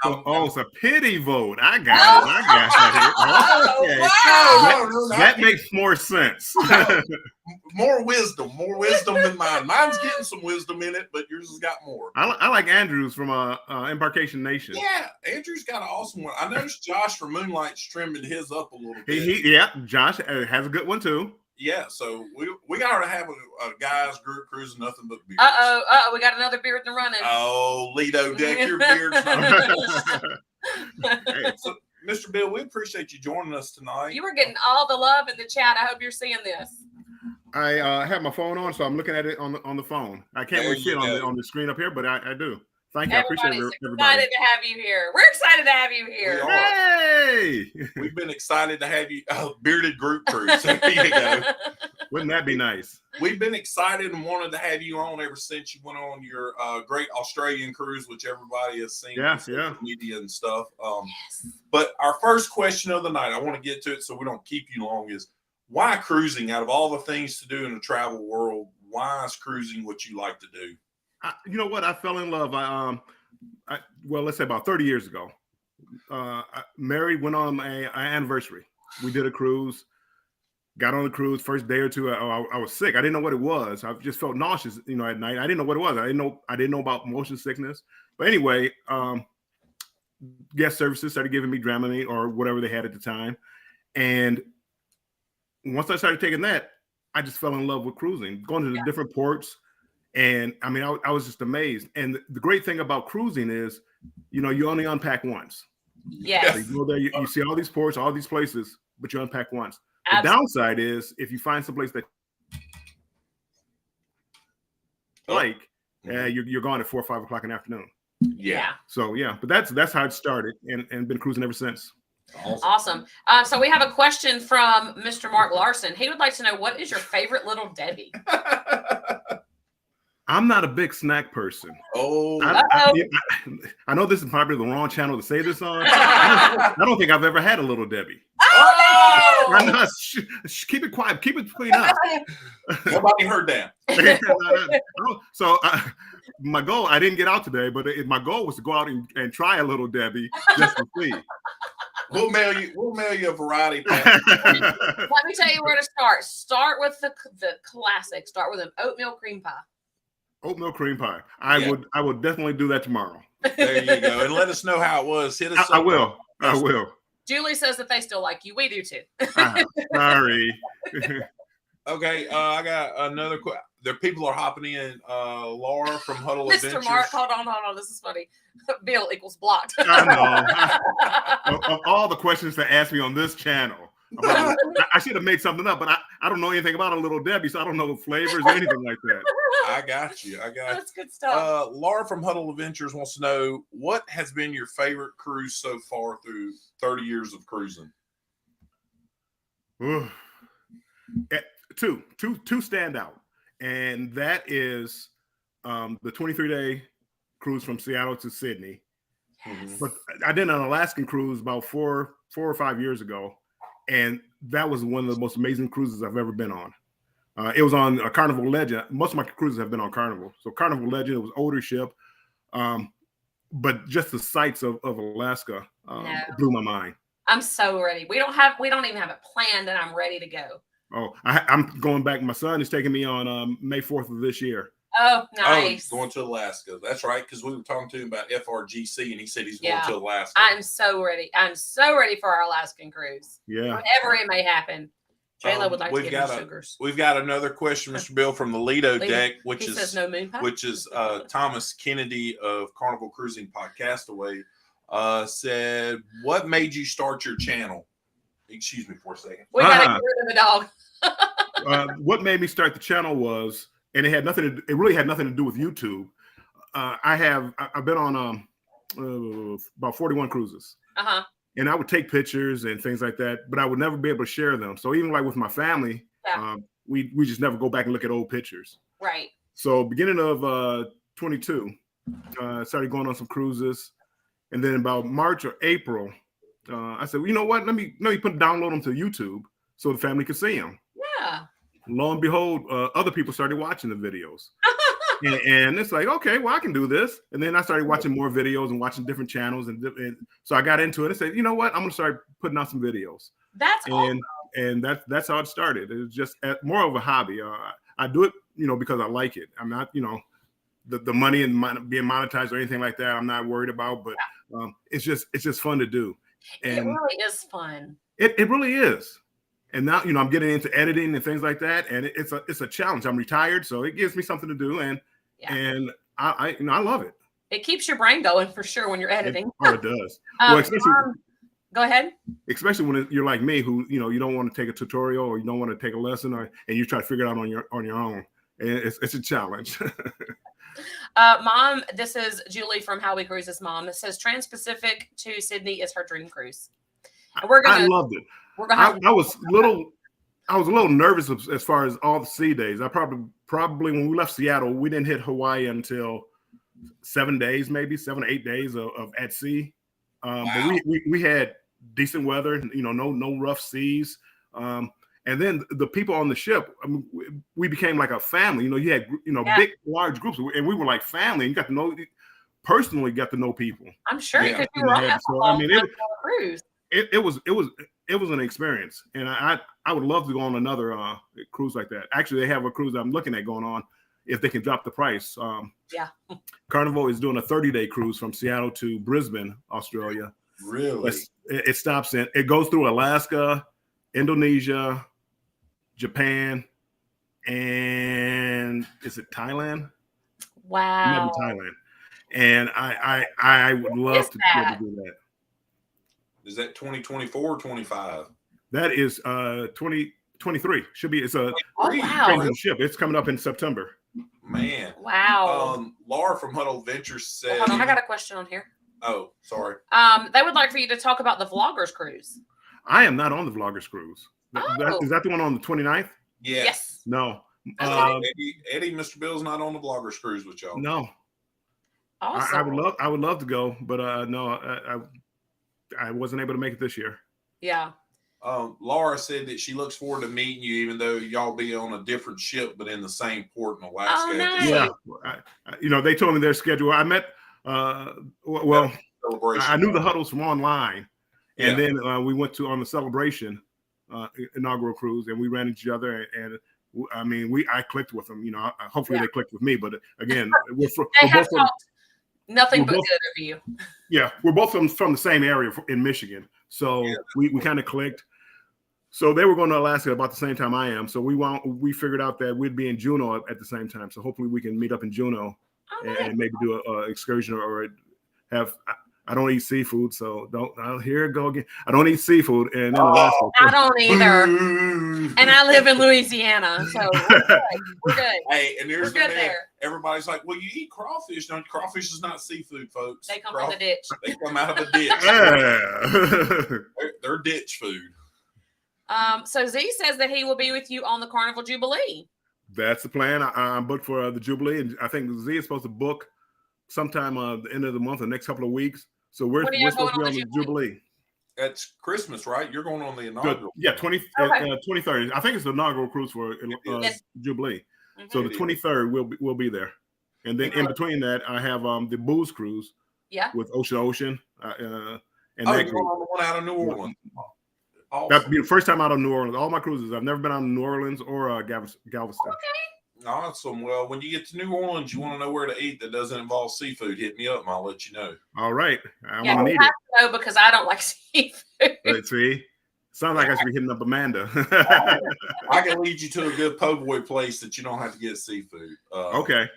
Speaker 3: it's a pity vote. I got it. Okay. That makes more sense.
Speaker 1: More wisdom than mine. Mine's getting some wisdom in it, but yours has got more.
Speaker 3: I like Andrew's from Embarkation Nation.
Speaker 1: Yeah, Andrew's got an awesome one. I noticed Josh from Moonlight's trimming his up a little bit.
Speaker 3: Josh has a good one too.
Speaker 1: Yeah, so we got to have a guys group cruising nothing but beards.
Speaker 2: We got another beard in the running.
Speaker 1: Oh, Lido Deck, your beard's not. Hey, so, Mr. Bill, we appreciate you joining us tonight.
Speaker 2: You were getting all the love in the chat. I hope you're seeing this.
Speaker 3: I have my phone on, so I'm looking at it on the phone. I can't really see it on the screen up here, but I do. Thank you. I appreciate
Speaker 2: Everybody's
Speaker 3: everybody.
Speaker 2: excited to have you here. We're excited to have you here.
Speaker 3: Hey!
Speaker 1: We've been excited to have you. Bearded Group Cruise. There you go.
Speaker 3: Wouldn't that be nice?
Speaker 1: We've been excited and wanted to have you on ever since you went on your great Australian cruise, which everybody has seen on social media and stuff. But our first question of the night, I want to get to it so we don't keep you long, is why cruising? Out of all the things to do in the travel world, why is cruising what you like to do?
Speaker 3: You know what? I fell in love. Well, let's say about 30 years ago. Mary went on an anniversary. We did a cruise. Got on the cruise. First day or two, I was sick. I didn't know what it was. I just felt nauseous, at night. I didn't know what it was. I didn't know about motion sickness. But anyway, guest services started giving me Dramamine or whatever they had at the time, and once I started taking that, I just fell in love with cruising, going to the different ports. And I mean, I was just amazed. And the great thing about cruising is, you only unpack once.
Speaker 2: Yes.
Speaker 3: So you go there, you see all these ports, all these places, but you unpack once. Absolutely. The downside is if you find someplace that you're gone at 4 or 5 o'clock in the afternoon.
Speaker 1: Yeah.
Speaker 3: So but that's how it started, and been cruising ever since.
Speaker 2: Awesome. So we have a question from Mr. Mark Larson. He would like to know, what is your favorite Little Debbie?
Speaker 3: I'm not a big snack person.
Speaker 1: Oh,
Speaker 3: I know this is probably the wrong channel to say this on. I don't think I've ever had a Little Debbie.
Speaker 2: Oh,
Speaker 3: I'm not, keep it quiet. Keep it between us.
Speaker 1: Nobody heard that.
Speaker 3: So my goal, I didn't get out today, but my goal was to go out and try a Little Debbie just to see.
Speaker 1: We'll mail you a variety pack.
Speaker 2: Let me tell you where to start. Start with the classic. Start with an oatmeal cream pie.
Speaker 3: Oatmeal cream pie. I would definitely do that tomorrow.
Speaker 1: There you go. And let us know how it was. Hit us up.
Speaker 3: I will.
Speaker 2: Julie says that they still like you. We do too.
Speaker 3: Sorry.
Speaker 1: Okay, I got another question. There, people are hopping in. Laura from Huddle
Speaker 2: Mr.
Speaker 1: Adventures.
Speaker 2: Mark, hold on. This is funny. Bill equals blocked.
Speaker 3: I know. Of all the questions to ask me on this channel, I should have made something up, but I don't know anything about a Little Debbie, so I don't know flavors or anything like that.
Speaker 1: I got you.
Speaker 2: That's good stuff.
Speaker 1: Laura from Huddle Adventures wants to know, what has been your favorite cruise so far through 30 years of cruising? Two stand out, and that is the 23-day cruise from Seattle to Sydney.
Speaker 2: Yes.
Speaker 3: But I did an Alaskan cruise about four or 5 years ago, and that was one of the most amazing cruises I've ever been on. It was on a Carnival Legend. Most of my cruises have been on Carnival. So Carnival Legend, it was older ship, but just the sights of Alaska blew my mind.
Speaker 2: I'm so ready. We don't even have it planned, and I'm ready to go.
Speaker 3: Oh, I'm going back. My son is taking me on May 4th of this year.
Speaker 2: Oh, nice.
Speaker 1: Oh, going to Alaska. That's right, because we were talking to him about FRGC, and he said he's going to Alaska.
Speaker 2: I'm so ready. I'm so ready for our Alaskan cruise.
Speaker 3: Yeah.
Speaker 2: Whenever it may happen. Jayla would like to get sugars.
Speaker 1: We've got another question, Mr. Bill, from the Lido deck, which
Speaker 2: says no moon pie.
Speaker 1: Which is Thomas Kennedy of Carnival Cruising Podcastaway, said, what made you start your channel? Excuse me for a second.
Speaker 2: We got to get rid of the dog.
Speaker 3: What made me start the channel was, and it really had nothing to do with YouTube. I've been on about 41 cruises.
Speaker 2: Uh-huh.
Speaker 3: And I would take pictures and things like that, but I would never be able to share them. So even like with my family, we just never go back and look at old pictures.
Speaker 2: Right.
Speaker 3: So beginning of 22, started going on some cruises. And then about March or April, I said, well, you know what? Let me download them to YouTube so the family could see them.
Speaker 2: Yeah.
Speaker 3: Lo and behold, other people started watching the videos. And it's like, okay, well, I can do this. And then I started watching more videos and watching different channels. And so I got into it and said, you know what? I'm going to start putting out some videos.
Speaker 2: That's awesome.
Speaker 3: And that's how it started. It was just more of a hobby. I do it, because I like it. I'm not, the money and being monetized or anything like that. I'm not worried about, but it's just fun to do. And
Speaker 2: it really is fun.
Speaker 3: It really is. And now, I'm getting into editing and things like that. And it's a challenge. I'm retired, so it gives me something to do. And I love it.
Speaker 2: It keeps your brain going for sure when you're editing.
Speaker 3: It does.
Speaker 2: Go ahead.
Speaker 3: Especially when you're like me, who, you don't want to take a tutorial or you don't want to take a lesson and you try to figure it out on your own. And it's a challenge.
Speaker 2: Mom, this is Julie from How We Cruises. Mom, it says Trans-Pacific to Sydney is her dream cruise. And
Speaker 3: I loved it.
Speaker 2: We're gonna.
Speaker 3: I was a little nervous as far as all the sea days. I probably when we left Seattle, we didn't hit Hawaii until 7 days, maybe 7 or 8 days of at sea. But we had decent weather, no rough seas. And then the people on the ship, I mean, we became like a family. You had big, large groups, and we were like family. And you got to know personally, got to know people.
Speaker 2: I'm sure because you were on that cruise.
Speaker 3: It was an experience, and I would love to go on another cruise like that. Actually, they have a cruise I'm looking at going on if they can drop the price. Carnival is doing a 30-day cruise from Seattle to Brisbane, Australia.
Speaker 1: Really?
Speaker 3: It stops in. It goes through Alaska, Indonesia, Japan, and is it Thailand?
Speaker 2: Wow.
Speaker 3: Thailand. And I would love to be able to do that.
Speaker 1: Is that 2024 or 25?
Speaker 3: That is 2023. Should be. It's a ship. It's coming up in September.
Speaker 1: Man.
Speaker 2: Wow.
Speaker 1: Laura from Huddle Ventures said.
Speaker 2: Hold on, I got a question on here.
Speaker 1: Oh, sorry.
Speaker 2: They would like for you to talk about the Vloggers cruise.
Speaker 3: I am not on the Vloggers cruise. Is that the one on the 29th?
Speaker 1: Yes.
Speaker 3: No.
Speaker 1: Eddie, Mr. Bill's not on the Vloggers cruise with y'all.
Speaker 3: No.
Speaker 2: Awesome.
Speaker 3: I would love to go, but no, I wasn't able to make it this year.
Speaker 2: Yeah.
Speaker 1: Laura said that she looks forward to meeting you, even though y'all be on a different ship, but in the same port in Alaska.
Speaker 2: Oh, nice.
Speaker 3: Yeah. They told me their schedule. I met, celebration. I knew the Huddles from online. And then we went on the Celebration inaugural cruise, and we ran into each other. And I mean, I clicked with them. Hopefully they clicked with me. But again, we're both from,
Speaker 2: nothing but good of you.
Speaker 3: Yeah, we're both from the same area in Michigan, so we kind of clicked. So they were going to Alaska about the same time I am. So we figured out that we'd be in Juneau at the same time. So hopefully we can meet up in Juneau and maybe do an excursion or have. I don't eat seafood, so here it go again. I don't eat seafood, and then Alaska.
Speaker 2: I don't either, and I live in Louisiana, so we're good.
Speaker 1: Hey, and here's there. Everybody's like, "Well, you eat crawfish, don't you?" Crawfish is not seafood, folks.
Speaker 2: They come from the ditch.
Speaker 1: They come out of a ditch. They're ditch food.
Speaker 2: So Z says that he will be with you on the Carnival Jubilee.
Speaker 3: That's the plan. I'm booked for the Jubilee, and I think Z is supposed to book sometime the end of the month, the next couple of weeks. So we're supposed to be on the Jubilee.
Speaker 1: That's Christmas, right? You're going on the inaugural.
Speaker 3: 23rd. I think it's the inaugural cruise for Jubilee. Mm-hmm. So the 23rd we'll be there, and then in between that I have the booze cruise. Yeah. With Ocean. And
Speaker 1: you're going on the one out of New Orleans.
Speaker 3: Awesome. That'd be the first time out of New Orleans. All my cruises, I've never been out of New Orleans or Galveston.
Speaker 2: Okay.
Speaker 1: Awesome. Well, when you get to New Orleans, you want to know where to eat that doesn't involve seafood. Hit me up, and I'll let you know.
Speaker 3: All right. I
Speaker 2: have to know because I don't like seafood.
Speaker 3: Let's see. Sounds like I should be hitting up Amanda.
Speaker 1: I can lead you to a good po' boy place that you don't have to get seafood.
Speaker 3: Okay.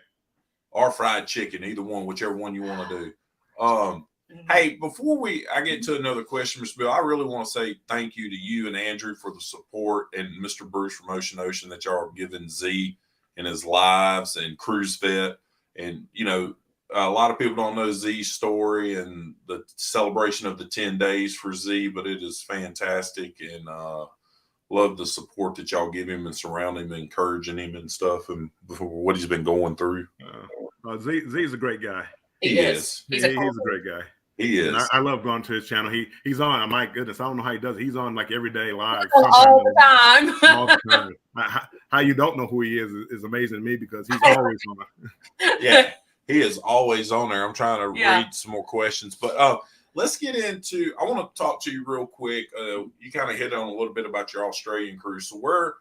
Speaker 1: Or fried chicken, either one, whichever one you want to do. Hey, before I get to another question, Mr. Bill, I really want to say thank you to you and Andrew for the support, and Mr. Bruce from Ocean that y'all are giving Z in his lives and Cruise Vet. And, a lot of people don't know Z's story and the celebration of the 10 days for Z, but it is fantastic. And love the support that y'all give him and surround him, encouraging him and stuff, and what he's been going through.
Speaker 3: Z is a great guy.
Speaker 1: He is.
Speaker 3: He's a great guy.
Speaker 1: He is.
Speaker 3: And I love going to his channel. He's on. My goodness, I don't know how he does it. He's on like every day live.
Speaker 2: All the time.
Speaker 3: All the time. How you don't know who he is amazing to me because he's always on.
Speaker 1: Yeah, he is always on there. I'm trying to read some more questions, but let's get into. I want to talk to you real quick. You kind of hit on a little bit about your Australian cruise. So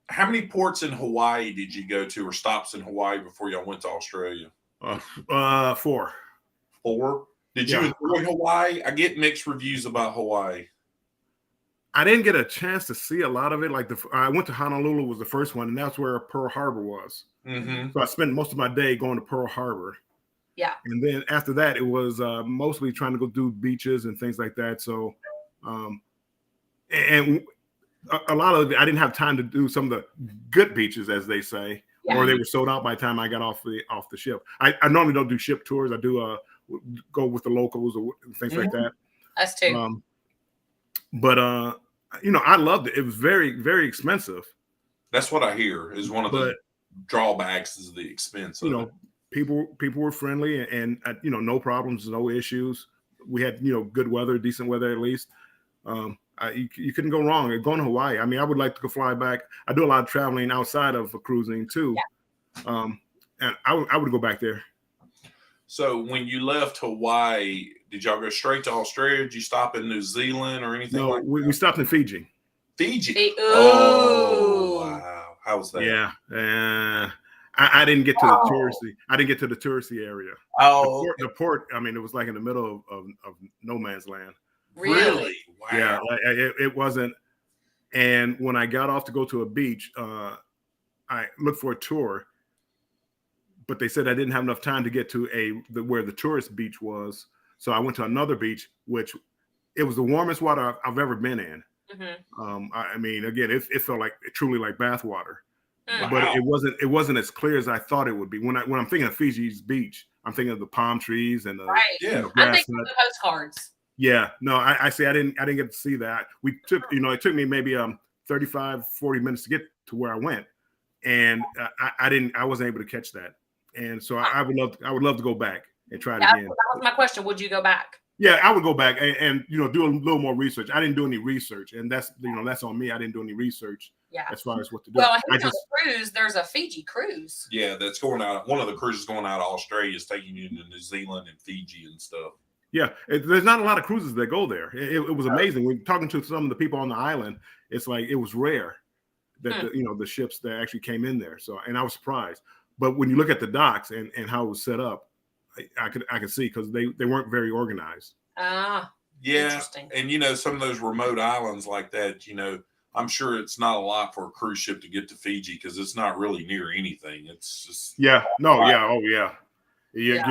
Speaker 1: how many ports in Hawaii did you go to, or stops in Hawaii before y'all went to Australia?
Speaker 3: 4.
Speaker 1: 4. Did you enjoy Hawaii? I get mixed reviews about Hawaii.
Speaker 3: I didn't get a chance to see a lot of it. Like I went to Honolulu was the first one, and that's where Pearl Harbor was. Mm-hmm. So I spent most of my day going to Pearl Harbor.
Speaker 2: Yeah.
Speaker 3: And then after that, it was mostly trying to go do beaches and things like that. So, and a lot of it, I didn't have time to do some of the good beaches, as they say. or they were sold out by the time I got off the ship. I normally don't do ship tours. I do go with the locals or things like that.
Speaker 2: Us too.
Speaker 3: But I loved it. It was very, very expensive.
Speaker 1: That's what I hear is one of the drawbacks is the expense.
Speaker 3: People were friendly and no problems, no issues. We had good weather, decent weather at least. You couldn't go wrong. Going to Hawaii. I mean, I would like to go fly back. I do a lot of traveling outside of cruising too, and I would go back there.
Speaker 1: So when you left Hawaii, did y'all go straight to Australia? Did you stop in New Zealand or anything?
Speaker 3: No, we stopped in Fiji.
Speaker 1: Fiji. Oh, wow! How was that?
Speaker 3: Yeah. I didn't get to the touristy. I didn't get to the touristy area.
Speaker 1: Oh,
Speaker 3: the port. I mean, it was like in the middle of no man's land.
Speaker 1: Really? Wow.
Speaker 3: Yeah, it wasn't. And when I got off to go to a beach, I looked for a tour, but they said I didn't have enough time to get to where the tourist beach was. So I went to another beach, which it was the warmest water I've ever been in. Mm-hmm. I mean, again, it felt truly like bath water. Wow. But it wasn't as clear as I thought it would be. When I'm thinking of Fiji's beach, I'm thinking of the palm trees and the
Speaker 2: grass. I'm thinking of the postcards.
Speaker 3: Yeah, no, I see. I didn't get to see that. We took, it took me maybe 35, 40 minutes to get to where I went, and I wasn't able to catch that. And so I would love to go back and try it again.
Speaker 2: That was my question. Would you go back?
Speaker 3: Yeah, I would go back and do a little more research. I didn't do any research, and that's on me. I didn't do any research.
Speaker 2: Yeah.
Speaker 3: As far as what to do.
Speaker 2: Well, on the cruise, there's a Fiji cruise.
Speaker 1: Yeah, that's going out. One of the cruises going out of Australia is taking you to New Zealand and Fiji and stuff.
Speaker 3: Yeah, there's not a lot of cruises that go there. It was amazing. When talking to some of the people on the island, it's like it was rare that the ships that actually came in there. So, and I was surprised. But when you look at the docks and how it was set up, I could see because they weren't very organized.
Speaker 1: Yeah, and some of those remote islands like that, I'm sure it's not a lot for a cruise ship to get to Fiji because it's not really near anything. It's just
Speaker 3: You're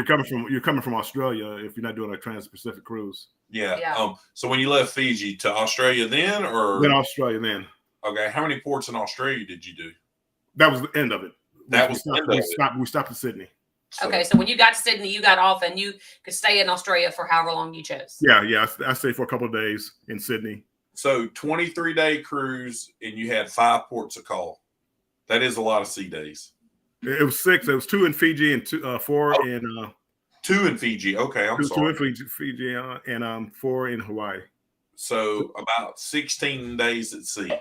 Speaker 3: coming from Australia if you're not doing a trans-Pacific cruise.
Speaker 1: Yeah. So when you left Fiji to Australia then, or
Speaker 3: then Australia then?
Speaker 1: Okay. How many ports in Australia did you do?
Speaker 3: That was the end of it. We stopped in Sydney.
Speaker 2: Okay, so when you got to Sydney, you got off and you could stay in Australia for however long you chose.
Speaker 3: Yeah. I stayed for a couple of days in Sydney.
Speaker 1: So 23-day cruise, and you had 5 ports of call. That is a lot of sea days.
Speaker 3: It was 6. It was 2 in Fiji and 4 in
Speaker 1: 2 in Fiji. Okay, I'm sorry.
Speaker 3: 2 in Fiji and 4 in Hawaii.
Speaker 1: So about 16 days at sea.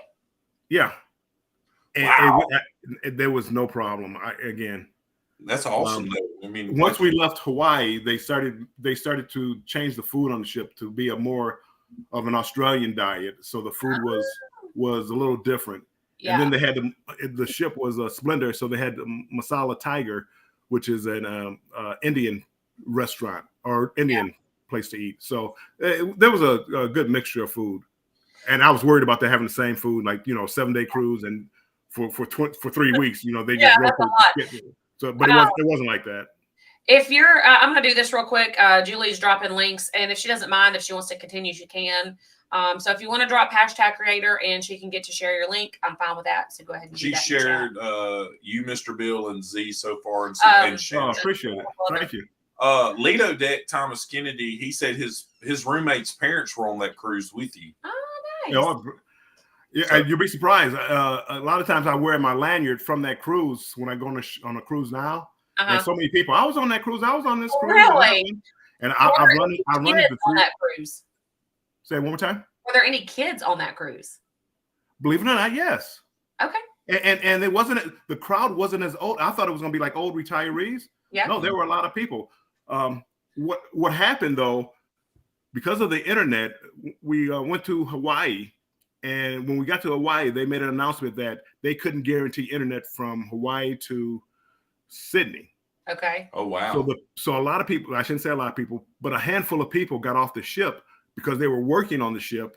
Speaker 3: Yeah. And there was no problem.
Speaker 1: That's awesome. I mean,
Speaker 3: once we left Hawaii, they started to change the food on the ship to be a more of an Australian diet. So the food was a little different. Yeah. And then they had the ship was a Splendor, so they had the Masala Tiger, which is an Indian restaurant or Indian place to eat. So there was a good mixture of food. And I was worried about them having the same food, 7-day cruise and for 3 weeks, they just rotate. So, but it wasn't like that.
Speaker 2: If you're, I'm going to do this real quick. Julie's dropping links, and if she doesn't mind, if she wants to continue, she can. So if you want to drop #creator and she can get to share your link, I'm fine with that. So go ahead and do that.
Speaker 1: She shared you, Mr. Bill, and Z so far, and
Speaker 3: appreciate it. Thank you.
Speaker 1: Lido Deck Thomas Kennedy. He said his roommate's parents were on that cruise with you.
Speaker 2: Oh,
Speaker 3: nice. You'll be surprised. A lot of times I wear my lanyard from that cruise when I go on a cruise now. And so many people. I was on that cruise. I was on this cruise.
Speaker 2: Really?
Speaker 3: And I run into
Speaker 2: on that cruise.
Speaker 3: Say it one more time.
Speaker 2: Were there any kids on that cruise?
Speaker 3: Believe it or not, yes.
Speaker 2: Okay.
Speaker 3: And it wasn't. The crowd wasn't as old. I thought it was going to be like old retirees.
Speaker 2: Yeah.
Speaker 3: No, there were a lot of people. What happened though? Because of the internet, we went to Hawaii. And when we got to Hawaii, they made an announcement that they couldn't guarantee internet from Hawaii to Sydney.
Speaker 2: Okay.
Speaker 1: Oh, wow.
Speaker 3: So a lot of people, I shouldn't say a lot of people, but a handful of people got off the ship because they were working on the ship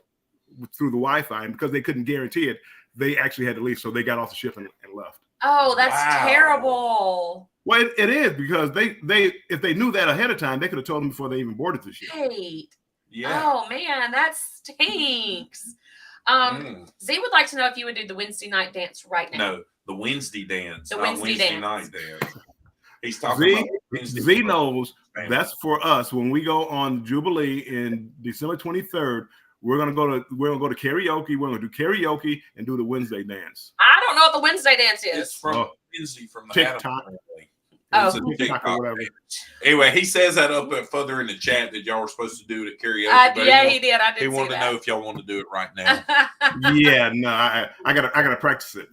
Speaker 3: through the Wi-Fi. And because they couldn't guarantee it, they actually had to leave. So they got off the ship and left.
Speaker 2: Oh, that's terrible.
Speaker 3: Well, it is because they if they knew that ahead of time, they could have told them before they even boarded the ship.
Speaker 2: Right.
Speaker 1: Yeah.
Speaker 2: Oh, man, that stinks. Z would like to know if you would do the Wednesday night dance right now.
Speaker 1: No, the Wednesday dance,
Speaker 2: The
Speaker 1: not
Speaker 2: Wednesday
Speaker 1: night dance. He's talking about Wednesday.
Speaker 3: Z knows that's for us. When we go on Jubilee in December 23rd, we're gonna go to karaoke. We're gonna do karaoke and do the Wednesday dance.
Speaker 2: I don't know what the Wednesday dance is.
Speaker 1: It's from Wednesday from the
Speaker 3: TikTok.
Speaker 1: TikTok or whatever. Anyway, he says that up further in the chat that y'all were supposed to do it at karaoke.
Speaker 2: Yeah, he did. I did.
Speaker 1: He wanted to know if y'all want to do it right now.
Speaker 3: Yeah, no, I gotta practice it.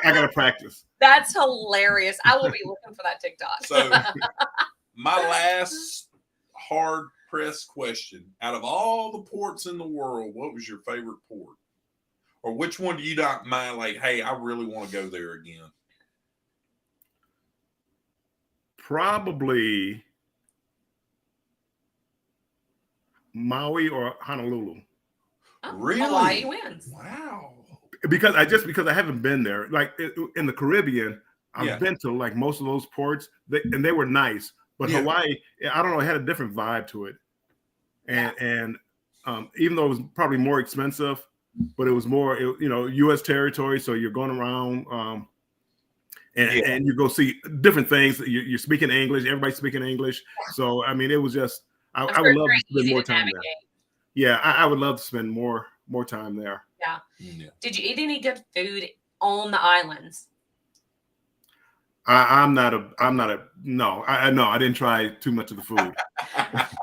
Speaker 3: I gotta practice.
Speaker 2: That's hilarious. I will be looking for that TikTok.
Speaker 1: So, my last hard press question: out of all the ports in the world, what was your favorite port, or which one do you not mind? Like, hey, I really want to go there again.
Speaker 3: Probably Maui or Honolulu.
Speaker 2: Oh,
Speaker 1: really?
Speaker 2: Hawaii wins.
Speaker 1: Wow.
Speaker 3: Because I haven't been there. Like in the Caribbean, I've been to like most of those ports, and they were nice. But Hawaii, I don't know, it had a different vibe to it. And even though it was probably more expensive, but it was more, U.S. territory. So you're going around. And you go see different things. You're speaking English. Everybody's speaking English. So, I mean, it was just, I would love to spend more time there. Yeah, I would love to spend more time there.
Speaker 2: Yeah. Did you eat any good food on the islands?
Speaker 3: I didn't try too much of the food.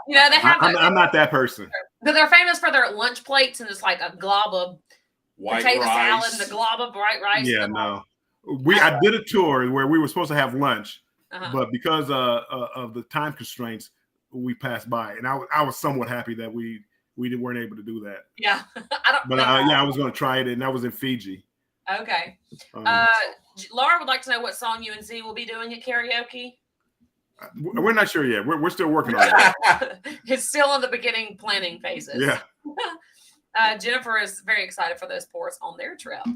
Speaker 2: They have.
Speaker 3: I'm not that person.
Speaker 2: But they're famous for their lunch plates, and it's like a glob of
Speaker 1: white
Speaker 2: potato
Speaker 1: rice.
Speaker 2: salad and a glob of white rice.
Speaker 3: Yeah, no. I did a tour where we were supposed to have lunch, but because of the time constraints, we passed by, and I was somewhat happy that we weren't able to do that.
Speaker 2: Yeah,
Speaker 3: I was going to try it, and that was in Fiji.
Speaker 2: Okay. Laura would like to know what song you and Z will be doing at karaoke.
Speaker 3: We're not sure yet. We're still working on it.
Speaker 2: It's still in the beginning planning phases.
Speaker 3: Yeah.
Speaker 2: Jennifer is very excited for those ports on their trip.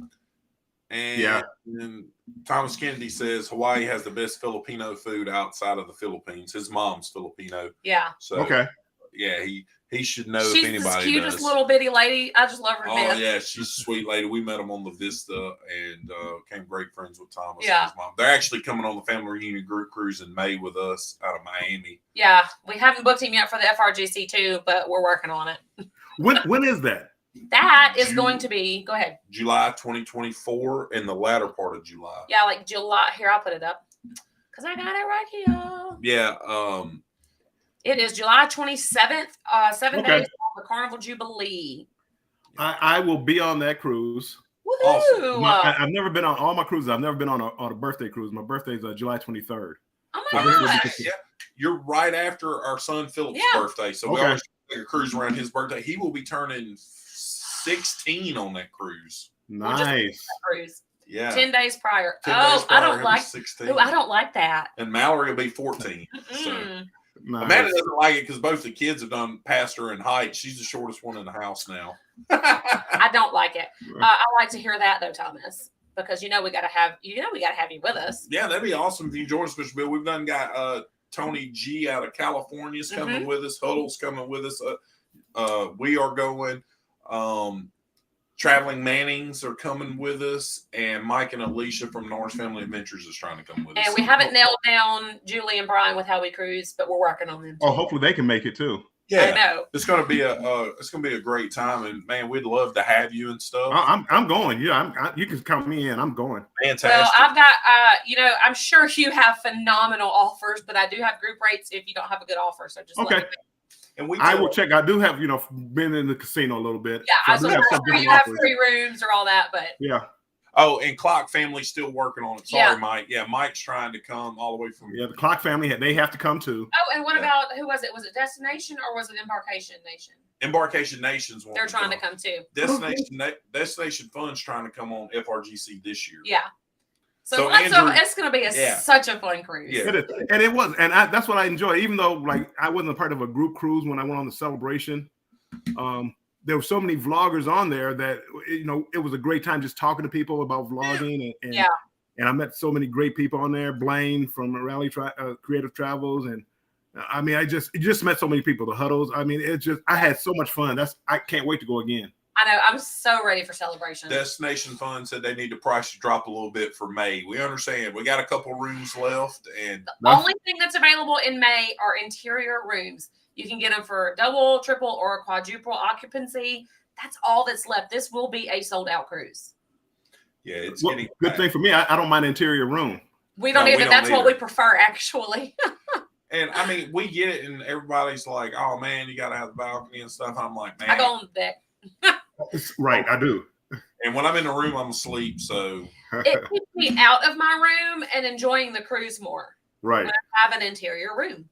Speaker 1: And Thomas Kennedy says Hawaii has the best Filipino food outside of the Philippines. His mom's Filipino.
Speaker 2: Yeah.
Speaker 1: So
Speaker 3: okay.
Speaker 1: Yeah, he should know
Speaker 2: she's
Speaker 1: if anybody
Speaker 2: the cutest
Speaker 1: does.
Speaker 2: Little bitty lady. I just love her.
Speaker 1: Oh yeah, she's a sweet lady. We met them on the Vista and became great friends with Thomas and his mom. They're actually coming on the family reunion group cruise in May with us out of Miami. Yeah,
Speaker 2: we haven't booked him yet for the FRGC too, but we're working on it.
Speaker 3: When is that?
Speaker 2: That is going to be, go ahead.
Speaker 1: July 2024 in the latter part of July.
Speaker 2: Yeah, like July. Here, I'll put it up because I got it right here.
Speaker 1: Yeah.
Speaker 2: It is July 27th, 7 days on the Carnival Jubilee.
Speaker 3: I will be on that cruise.
Speaker 2: Woohoo!
Speaker 3: Awesome. I've never been on all my cruises. I've never been on a birthday cruise. My birthday is July 23rd.
Speaker 2: Oh my gosh.
Speaker 1: Yeah, you're right after our son Philip's birthday. So we always take a cruise around his birthday. He will be turning 16 on that cruise.
Speaker 3: Nice.
Speaker 2: Cruise.
Speaker 1: Yeah.
Speaker 2: 10 days prior.
Speaker 1: 10 days prior,
Speaker 2: I don't like
Speaker 1: 16.
Speaker 2: I don't like that.
Speaker 1: And Mallory will be 14. So
Speaker 3: nice.
Speaker 1: Amanda doesn't like it because both the kids have done past her in height. She's the shortest one in the house now.
Speaker 2: I don't like it. I like to hear that though, Thomas, because we gotta have you with us.
Speaker 1: Yeah, that'd be awesome if you join us, Mr. Bill. We've done got Tony G out of California is coming with us. Huddle's coming with us. We are going. Traveling Mannings are coming with us, and Mike and Alicia from Norris Family Adventures is trying to come with us.
Speaker 2: And we haven't nailed down Julie and Brian with how we cruise, but we're working on them too.
Speaker 3: Oh, hopefully they can make it too.
Speaker 1: Yeah,
Speaker 2: I know.
Speaker 1: It's gonna be a great time, and man, we'd love to have you and stuff.
Speaker 3: I'm going. Yeah, you can count me in. I'm going.
Speaker 1: Fantastic.
Speaker 2: Well, I've got I'm sure you have phenomenal offers, but I do have group rates if you don't have a good offer. So just let me know.
Speaker 1: And
Speaker 3: I will check. I do have, been in the casino a little bit.
Speaker 2: Yeah, so you have free rooms or all that, but
Speaker 3: yeah.
Speaker 1: Oh, and Clock Family's still working on it. Sorry, Mike. Yeah, Mike's trying to come all the way from.
Speaker 3: Yeah, the Clock Family, they have to come too.
Speaker 2: Oh, and what about who was it? Was it Destination or was it Embarkation Nation?
Speaker 1: Embarkation Nation's one.
Speaker 2: They're trying to come too.
Speaker 1: Destination Fun's trying to come on FRGC this year.
Speaker 2: Yeah. So Andrew, it's going to be such a fun cruise.
Speaker 3: Yeah. It is. And it was. And that's what I enjoy. Even though I wasn't a part of a group cruise when I went on the Celebration, there were so many vloggers on there that, it was a great time just talking to people about vlogging. And I met so many great people on there. Blaine from Rally Creative Travels. And I just met so many people. The Huddles. I mean, I had so much fun. I can't wait to go again.
Speaker 2: I know. I'm so ready for celebration.
Speaker 1: Destination Fund said they need the price to drop a little bit for May. We understand. We got a couple rooms left, and
Speaker 2: the only thing that's available in May are interior rooms. You can get them for double, triple, or quadruple occupancy. That's all that's left. This will be a sold-out cruise.
Speaker 1: Yeah, it's
Speaker 3: getting good thing for me. I don't mind interior room.
Speaker 2: We don't either. That's what we prefer, actually.
Speaker 1: And I mean, we get it, and everybody's like, "Oh man, you got to have the balcony and stuff." I'm like, "Man,
Speaker 2: I go on the deck."
Speaker 3: Right, I do.
Speaker 1: And when I'm in the room, I'm asleep. So
Speaker 2: it keeps me out of my room and enjoying the cruise more.
Speaker 3: Right.
Speaker 2: When I have an interior room.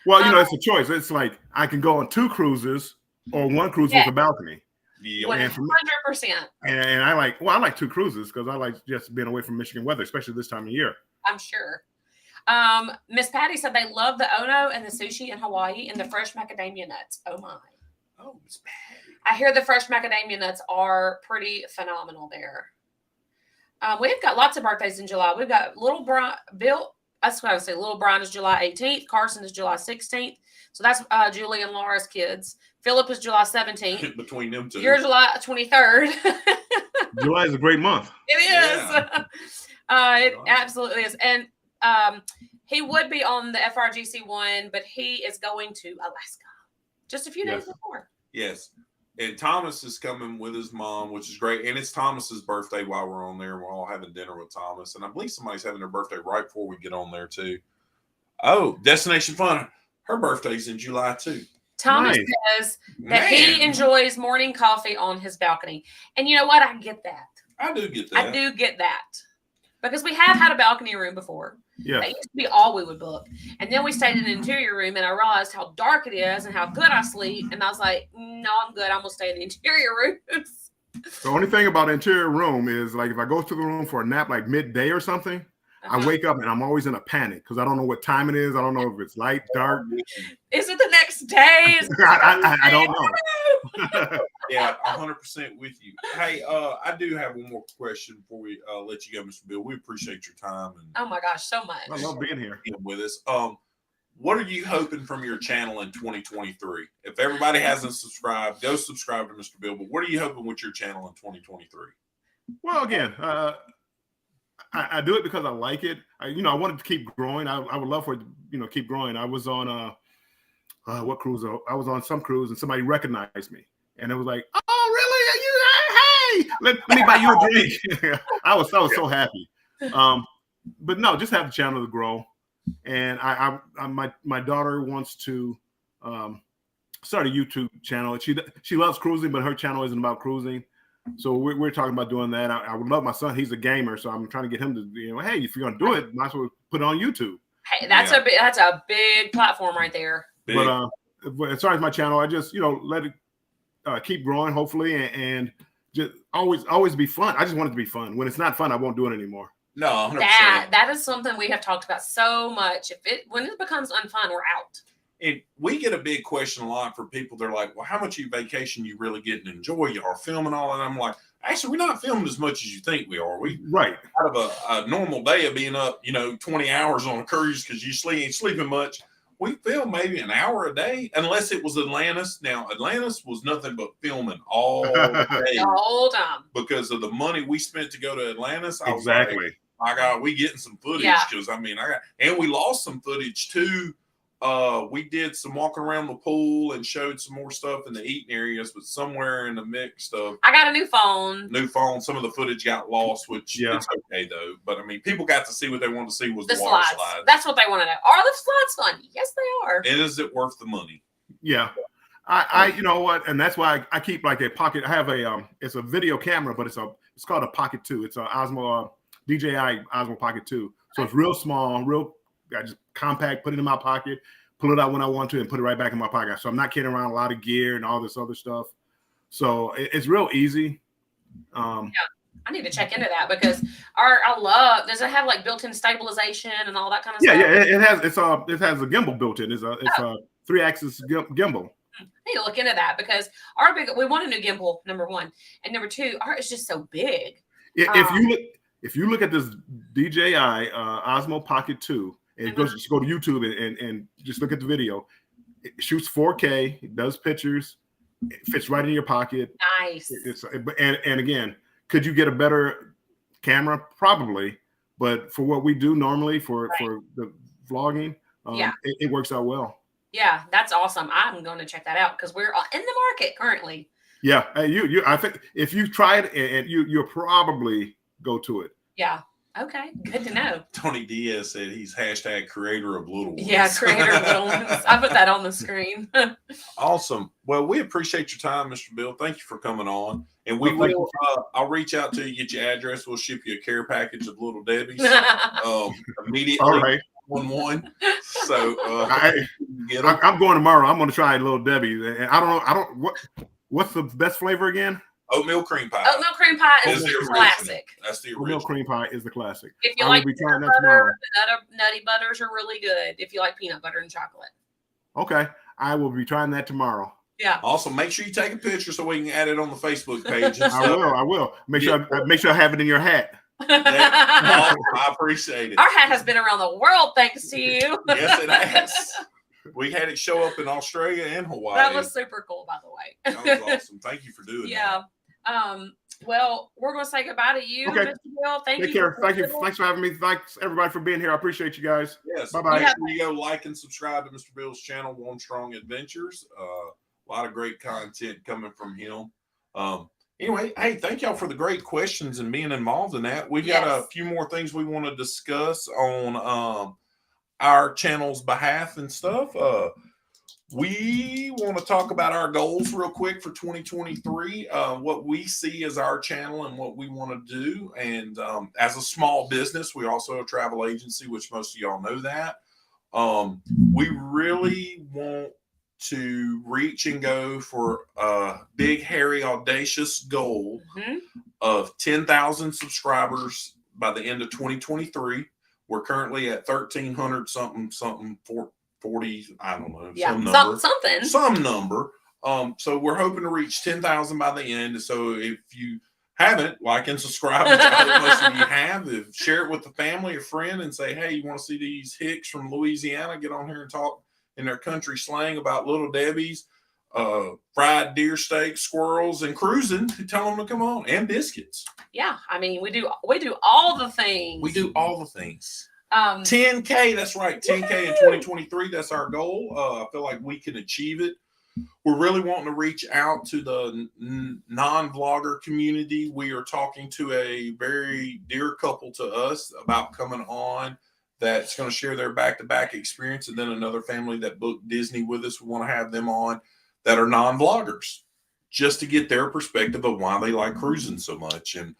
Speaker 3: Well, it's a choice. It's like I can go on 2 cruises or 1 cruise with a balcony.
Speaker 2: 100%.
Speaker 3: And I like 2 cruises because I like just being away from Michigan weather, especially this time of year.
Speaker 2: I'm sure. Miss Patty said they love the Ono and the sushi in Hawaii and the fresh macadamia nuts. Oh my.
Speaker 1: Oh, Miss Patty.
Speaker 2: I hear the fresh macadamia nuts are pretty phenomenal there. We've got lots of birthdays in July. We've got Little Brian, Bill. That's what I would say. Little Brian is July 18th. Carson is July 16th. So that's Julie and Laura's kids. Philip is July 17th.
Speaker 1: Between them two.
Speaker 2: You're July 23rd.
Speaker 3: July is a great month.
Speaker 2: It is. Yeah. It absolutely is. And he would be on the FRGC one, but he is going to Alaska just a few days before.
Speaker 1: Yes. And Thomas is coming with his mom, which is great. And it's Thomas's birthday while we're on there. We're all having dinner with Thomas. And I believe somebody's having their birthday right before we get on there, too. Oh, Destination Fun. Her birthday's in July, too.
Speaker 2: Thomas says that he enjoys morning coffee on his balcony. And you know what? I get that.
Speaker 1: I do get that.
Speaker 2: I do get that. Because we have had a balcony room before.
Speaker 3: Yeah.
Speaker 2: That used to be all we would book. And then we stayed in an interior room, and I realized how dark it is and how good I sleep. And I was like, no, I'm good. I'm going to stay in the interior rooms.
Speaker 3: The only thing about interior room is, like, if I go to the room for a nap, like midday or something, I wake up and I'm always in a panic because I don't know what time it is. I don't know if it's light, dark.
Speaker 2: Is it the next day?
Speaker 3: I don't know.
Speaker 1: Yeah, 100% with you. Hey, I do have one more question before we let you go, Mr. Bill. We appreciate your time. And
Speaker 2: oh my gosh, so much.
Speaker 3: I love being here.
Speaker 1: With us. What are you hoping from your channel in 2023? If everybody hasn't subscribed, go subscribe to Mr. Bill. But what are you hoping with your channel in 2023?
Speaker 3: Well, again, I do it because I like it. I wanted to keep growing. I would love for it to, keep growing. I was on what cruise? I was on some cruise and somebody recognized me. And it was like, oh, really? Hey, let me buy you a drink. I was so happy. But no, just have the channel to grow. And my daughter wants to start a YouTube channel. She loves cruising, but her channel isn't about cruising. So we're talking about doing that. I would love my son. He's a gamer, so I'm trying to get him to, hey, if you're gonna do it, might as well put it on YouTube.
Speaker 2: Hey, that's a big platform right there.
Speaker 1: Big.
Speaker 3: But as far as my channel, I just let it keep growing, hopefully, and just always be fun. I just want it to be fun. When it's not fun, I won't do it anymore.
Speaker 1: No, 100%.
Speaker 2: That is something we have talked about so much. When it becomes unfun, we're out.
Speaker 1: And we get a big question a lot for people. They're like, well, how much of your vacation you really get and enjoy? You are filming all. And I'm like, actually, we're not filming as much as you think we are. We out of a normal day of being up, 20 hours on a cruise because you ain't sleeping much. We film maybe an hour a day, unless it was Atlantis. Now, Atlantis was nothing but filming all day.
Speaker 2: The whole time.
Speaker 1: Because of the money we spent to go to Atlantis. I was
Speaker 3: exactly.
Speaker 1: Like, my God, we getting some footage because and we lost some footage too. We did some walking around the pool and showed some more stuff in the eating areas, but somewhere in the mix of
Speaker 2: I got a new phone.
Speaker 1: Some of the footage got lost, which it's okay though. But I mean, people got to see what they wanted to see was the water slides.
Speaker 2: That's what they want to know. Are the slides fun? Yes, they are.
Speaker 1: And is it worth the money?
Speaker 3: Yeah. I you know what, and that's why I keep like a pocket. I have it's a video camera, but it's called a Pocket 2. It's a Osmo DJI Osmo Pocket 2. So it's real small, I just compact, put it in my pocket, pull it out when I want to, and put it right back in my pocket. So I'm not carrying around a lot of gear and all this other stuff. So it's real easy.
Speaker 2: I need to check into that because does it have like built-in stabilization and all that kind of stuff?
Speaker 3: Yeah, it has a gimbal built in. It's a 3-axis gimbal.
Speaker 2: I need to look into that because we want a new gimbal, number one, and number two, ours is just so big.
Speaker 3: If you look at this DJI Osmo Pocket 2, and just go to YouTube and just look at the video. It shoots 4K. It does pictures. It fits right in your pocket.
Speaker 2: Nice.
Speaker 3: And again, could you get a better camera? Probably, but for what we do normally for the vlogging, it works out well.
Speaker 2: Yeah, that's awesome. I'm going to check that out because we're in the market currently.
Speaker 3: Yeah, I think if you try it, and you'll probably go to it.
Speaker 2: Yeah. Okay. Good to know.
Speaker 1: Tony Diaz said he's # creator of little ones.
Speaker 2: Yeah, creator of little ones. I put that on the screen.
Speaker 1: Awesome. Well, we appreciate your time, Mr. Bill. Thank you for coming on. And we will. I'll reach out to you, get your address. We'll ship you a care package of Little Debbie's immediately.
Speaker 3: All right.
Speaker 1: 1-1. So
Speaker 3: I'm going tomorrow. I'm going to try Little Debbie. And I don't. What's the best flavor again?
Speaker 1: Oatmeal cream pie.
Speaker 2: Oatmeal cream pie is the classic.
Speaker 1: That's the original.
Speaker 3: Oatmeal cream pie is the classic.
Speaker 2: If you like peanut butter, the nutty butters are really good. If you like peanut butter and chocolate.
Speaker 3: Okay, I will be trying that tomorrow.
Speaker 2: Yeah.
Speaker 1: Also, make sure you take a picture so we can add it on the Facebook page.
Speaker 3: I will. Make sure I have it in your hat.
Speaker 1: I appreciate it.
Speaker 2: Our hat has been around the world thanks to you.
Speaker 1: Yes, it has. We had it show up in Australia and Hawaii.
Speaker 2: That was super cool, by the way.
Speaker 1: That was awesome. Thank you for doing that.
Speaker 2: Yeah. Well, we're going to say goodbye to you,
Speaker 3: okay.
Speaker 2: Mr. Bill. Thank you.
Speaker 3: Take care. Thank you. Thanks for having me. Thanks everybody for being here. I appreciate you guys.
Speaker 1: Yes.
Speaker 3: Bye-bye.
Speaker 1: Make sure you go like and subscribe to Mr. Bill's channel, One Strong Adventures. A lot of great content coming from him. Anyway, hey, thank y'all for the great questions and being involved in that. We got a few more things we want to discuss on our channel's behalf and stuff. We want to talk about our goals real quick for 2023, what we see as our channel and what we want to do. And as a small business, we're also a travel agency, which most of y'all know that. We really want to reach and go for a big, hairy, audacious goal of 10,000 subscribers by the end of 2023. We're currently at 1,300 something 40, I don't know, some number. So we're hoping to reach 10,000 by the end. So if you haven't, like and subscribe, which I hope most of you have, share it with a family or friend and say, hey, you want to see these hicks from Louisiana get on here and talk in their country slang about Little Debbie's, fried deer steak, squirrels, and cruising. Tell them to come on, and biscuits.
Speaker 2: Yeah, I mean, we do all the things.
Speaker 1: We do all the things. 10K, that's right. 10K in 2023. That's our goal. I feel like we can achieve it. We're really wanting to reach out to the non-vlogger community. We are talking to a very dear couple to us about coming on that's going to share their back-to-back experience, and then another family that booked Disney with us. We want to have them on that are non-vloggers just to get their perspective of why they like cruising so much and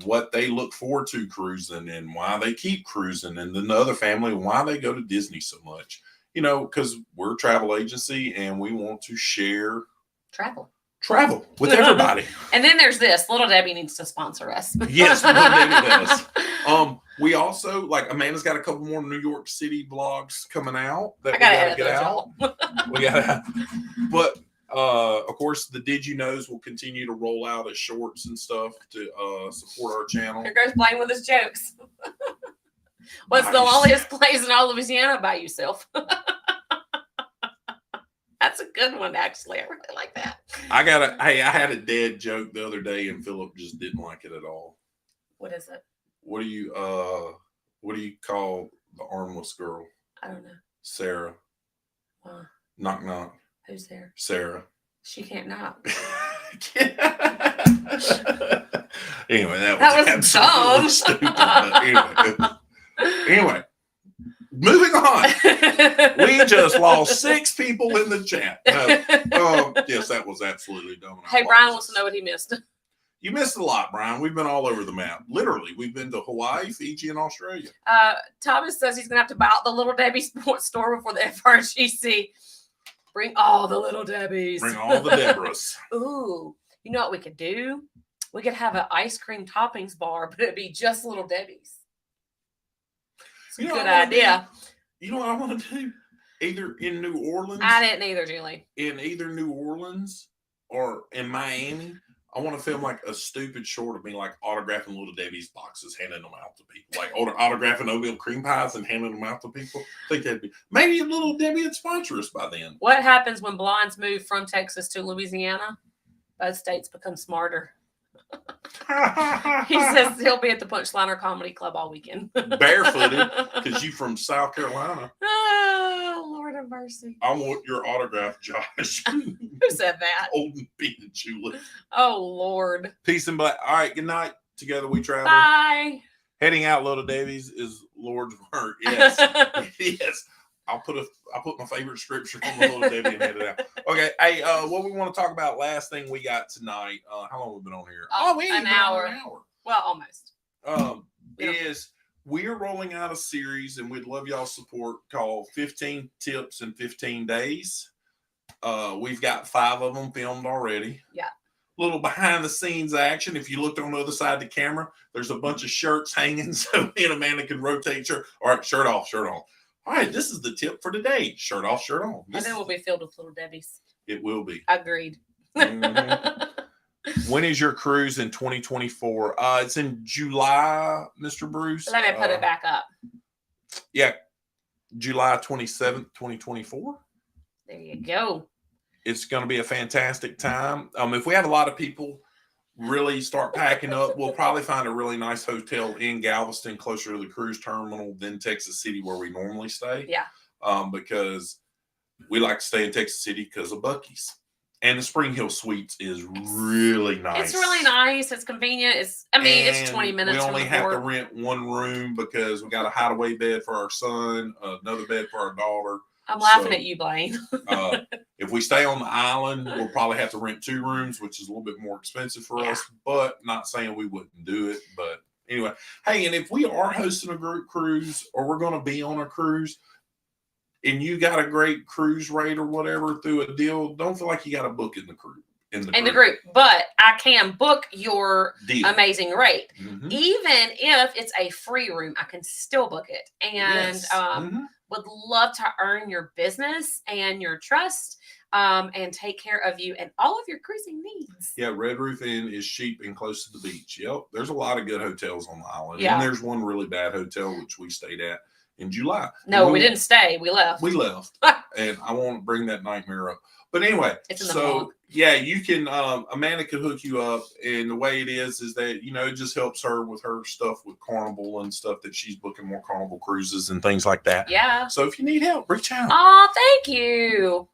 Speaker 1: what they look forward to cruising and why they keep cruising, and then the other family, why they go to Disney so much. You know, because we're a travel agency and we want to share travel with everybody.
Speaker 2: And then there's this. Little Debbie needs to sponsor us.
Speaker 1: Yes, Little Debbie does. We also, like, Amanda's got a couple more New York City vlogs coming out that we gotta get out. We gotta, but of course, the Did You Knows will continue to roll out as shorts and stuff to support our channel.
Speaker 2: Here goes playing with his jokes. What's the loneliest place in all of Louisiana by yourself? That's a good one, actually. I really like that.
Speaker 1: I had a dead joke the other day, and Philip just didn't like it at all.
Speaker 2: What is it?
Speaker 1: What do you call the armless girl?
Speaker 2: I don't know.
Speaker 1: Sarah. Knock knock.
Speaker 2: Who's there?
Speaker 1: Sarah.
Speaker 2: She can't knock.
Speaker 1: Anyway, that was dumb. Stupid. Anyway, moving on. We just lost 6 people in the chat. Yes, that was absolutely dumb.
Speaker 2: Hey, Brian wants to know what he missed.
Speaker 1: You missed a lot, Brian. We've been all over the map. Literally, we've been to Hawaii, Fiji, and Australia.
Speaker 2: Thomas says he's going to have to buy out the Little Debbie sports store before the FRGC. Bring all the Little Debbies.
Speaker 1: Bring all the Deborahs.
Speaker 2: Ooh, you know what we could do? We could have an ice cream toppings bar, but it'd be just Little Debbie's. It's a good idea.
Speaker 1: You know what I want to do? Either in New Orleans.
Speaker 2: I didn't either, Julie.
Speaker 1: In either New Orleans or in Miami. I want to film like a stupid short of me like autographing Little Debbie's boxes, handing them out to people, like autographing oatmeal cream pies and handing them out to people. I think that'd be maybe Little Debbie would sponsor us by then.
Speaker 2: What happens when blondes move from Texas to Louisiana? Both states become smarter. He says he'll be at the Punchliner Comedy Club all weekend.
Speaker 1: Barefooted, because you from South Carolina.
Speaker 2: Oh, Lord have mercy.
Speaker 1: I want your autograph, Josh.
Speaker 2: Who said that?
Speaker 1: Golden Bean and Julep.
Speaker 2: Oh, Lord.
Speaker 1: Peace and black. All right, good night. Together we travel.
Speaker 2: Bye.
Speaker 1: Heading out, Little Debbie's is Lord's work. Yes. Yes. I'll put my favorite scripture on the Little Debbie and head it out. Okay. Hey, what we want to talk about, last thing we got tonight. How long have we been on here?
Speaker 2: We ain't an hour. Well, almost.
Speaker 1: Is we're rolling out a series, and we'd love y'all's support, called 15 Tips in 15 Days. We've got 5 of them filmed already.
Speaker 2: Yeah.
Speaker 1: Little behind the scenes action. If you looked on the other side of the camera, there's a bunch of shirts hanging, so me and Amanda can rotate shirt. All right, shirt off, shirt on. All right, this is the tip for today. Shirt off, shirt on.
Speaker 2: And then we'll be filled with Little Debbie's.
Speaker 1: It will be.
Speaker 2: Agreed.
Speaker 1: Mm-hmm. When is your cruise in 2024? It's in July, Mr. Bruce.
Speaker 2: Let me put it back up.
Speaker 1: Yeah, July 27th, 2024.
Speaker 2: There you go.
Speaker 1: It's going to be a fantastic time. If we have a lot of people really start packing up, we'll probably find a really nice hotel in Galveston, closer to the cruise terminal than Texas City, where we normally stay.
Speaker 2: Yeah.
Speaker 1: Because we like to stay in Texas City because of Buc-ee's. And the Spring Hill Suites is really nice.
Speaker 2: It's really nice. It's convenient. It's 20 minutes.
Speaker 1: We only
Speaker 2: from the
Speaker 1: have
Speaker 2: port.
Speaker 1: to rent one room because we got a hideaway bed for our son, another bed for our daughter.
Speaker 2: I'm laughing at you, Blaine.
Speaker 1: If we stay on the island, we'll probably have to rent 2 rooms, which is a little bit more expensive for us, but not saying we wouldn't do it. But anyway, hey, and if we are hosting a group cruise, or we're going to be on a cruise, and you got a great cruise rate or whatever through a deal, don't feel like you got to book in the group. In the group,
Speaker 2: but I can book your
Speaker 1: deal.
Speaker 2: Amazing rate.
Speaker 1: Mm-hmm.
Speaker 2: Even if it's a free room, I can still book it. And would love to earn your business and your trust, and take care of you and all of your cruising needs.
Speaker 1: Yeah, Red Roof Inn is cheap and close to the beach. Yep, there's a lot of good hotels on the island.
Speaker 2: Yeah.
Speaker 1: And there's one really bad hotel, which we stayed at in July.
Speaker 2: No, we didn't stay. We left.
Speaker 1: We left. And I won't bring that nightmare up. But anyway,
Speaker 2: it's in the vlog.
Speaker 1: Yeah, you can, Amanda could hook you up. And the way it is that, it just helps her with her stuff with Carnival and stuff, that she's booking more Carnival cruises and things like that.
Speaker 2: Yeah.
Speaker 1: So if you need help, reach out.
Speaker 2: Oh, thank you.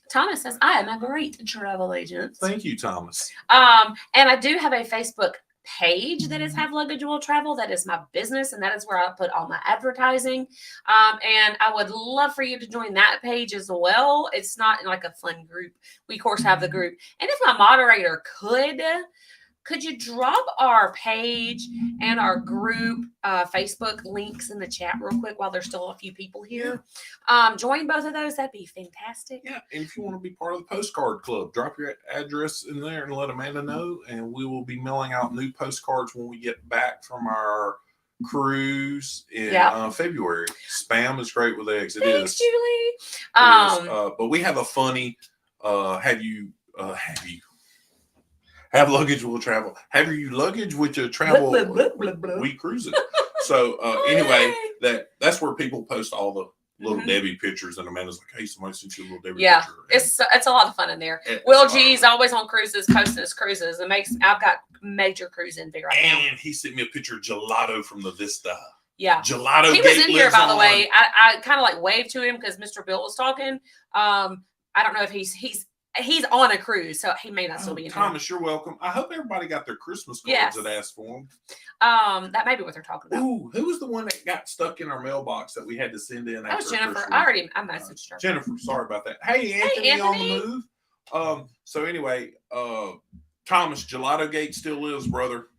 Speaker 2: Thomas says, I am a great travel agent.
Speaker 1: Thank you, Thomas.
Speaker 2: And I do have a Facebook page that is Have Luggage Will Travel. That is my business, and that is where I put all my advertising. And I would love for you to join that page as well. It's not like a fun group. We, of course, have the group. And if my moderator could you drop our page and our group Facebook links in the chat real quick while there's still a few people here? Join both of those. That'd be fantastic.
Speaker 1: Yeah, and if you want to be part of the postcard club, drop your address in there and let Amanda know, and we will be mailing out new postcards when we get back from our cruise in February. Spam is great with eggs.
Speaker 2: Thanks, Julie.
Speaker 1: But we have a funny Have Luggage Will Travel. Have you luggage with your travel? We cruise it. So anyway, that's where people post all the Little Debbie pictures, and Amanda's like, "Hey, somebody sent you a Little Debbie picture."
Speaker 2: It's a lot of fun in there. Will G's always on cruises, posting his cruises. I've got major cruise envy right now.
Speaker 1: And he sent me a picture of gelato from the Vista.
Speaker 2: Yeah,
Speaker 1: gelato.
Speaker 2: He was in here, by the way. I kind of like waved to him because Mr. Bill was talking. I don't know if he's on a cruise, so he may not still be in
Speaker 1: Thomas, you're welcome. I hope everybody got their Christmas cards that asked for them.
Speaker 2: That may be what they're talking about.
Speaker 1: Ooh, who was the one that got stuck in our mailbox that we had to send in?
Speaker 2: That was Jennifer. I messaged her.
Speaker 1: Jennifer, sorry about that. Hey, Anthony on the move. So anyway, Thomas, Gelato Gate still lives, brother.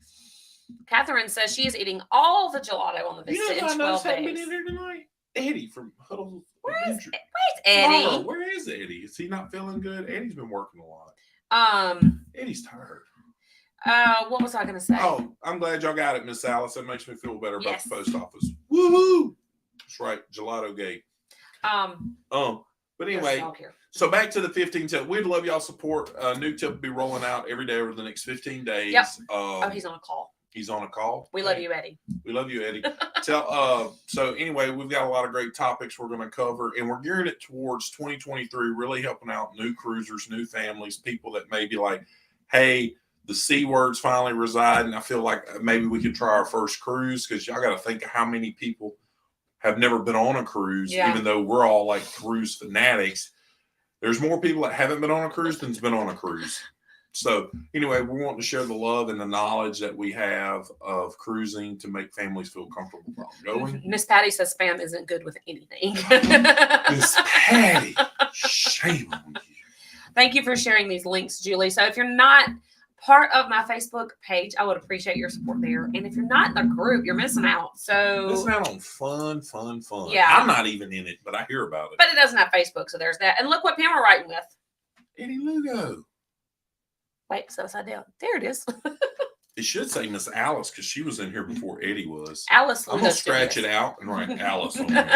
Speaker 2: Catherine says she is eating all the gelato on the Vista in 12 days.
Speaker 1: Been in there tonight. Eddie from Huddle.
Speaker 2: Where's Eddie?
Speaker 1: Mara, where is Eddie? Is he not feeling good? Eddie's been working a lot. Eddie's tired.
Speaker 2: What was I going to say?
Speaker 1: Oh, I'm glad y'all got it, Miss Alice. That makes me feel better about the post office. Woohoo! That's right, Gelato Gate. But anyway, so back to the 15 tip. We'd love y'all support. New tip will be rolling out every day over the next 15 days.
Speaker 2: Yep. He's on a call.
Speaker 1: He's on a call.
Speaker 2: We love you, Eddie.
Speaker 1: We love you, Eddie. So anyway, we've got a lot of great topics we're going to cover, and we're gearing it towards 2023, really helping out new cruisers, new families, people that may be like, hey, the C word's finally residing. I feel like maybe we could try our first cruise, because y'all got to think of how many people have never been on a cruise, even though we're all like cruise fanatics. There's more people that haven't been on a cruise than's been on a cruise. So anyway, we want to share the love and the knowledge that we have of cruising to make families feel comfortable about going.
Speaker 2: Miss Patty says spam isn't good with anything.
Speaker 1: Miss Patty, shame on you.
Speaker 2: Thank you for sharing these links, Julie. So if you're not part of my Facebook page, I would appreciate your support there. And if you're not in the group, you're missing out. So
Speaker 1: missing out on fun.
Speaker 2: Yeah.
Speaker 1: I'm not even in it, but I hear about it.
Speaker 2: But it doesn't have Facebook, so there's that. And look what Pam we're writing with.
Speaker 1: Eddie Lugo.
Speaker 2: Wait, it's upside down. There it is.
Speaker 1: It should say Miss Alice, because she was in here before Eddie was.
Speaker 2: Alice.
Speaker 1: I'm going to scratch it out and write Alice on there.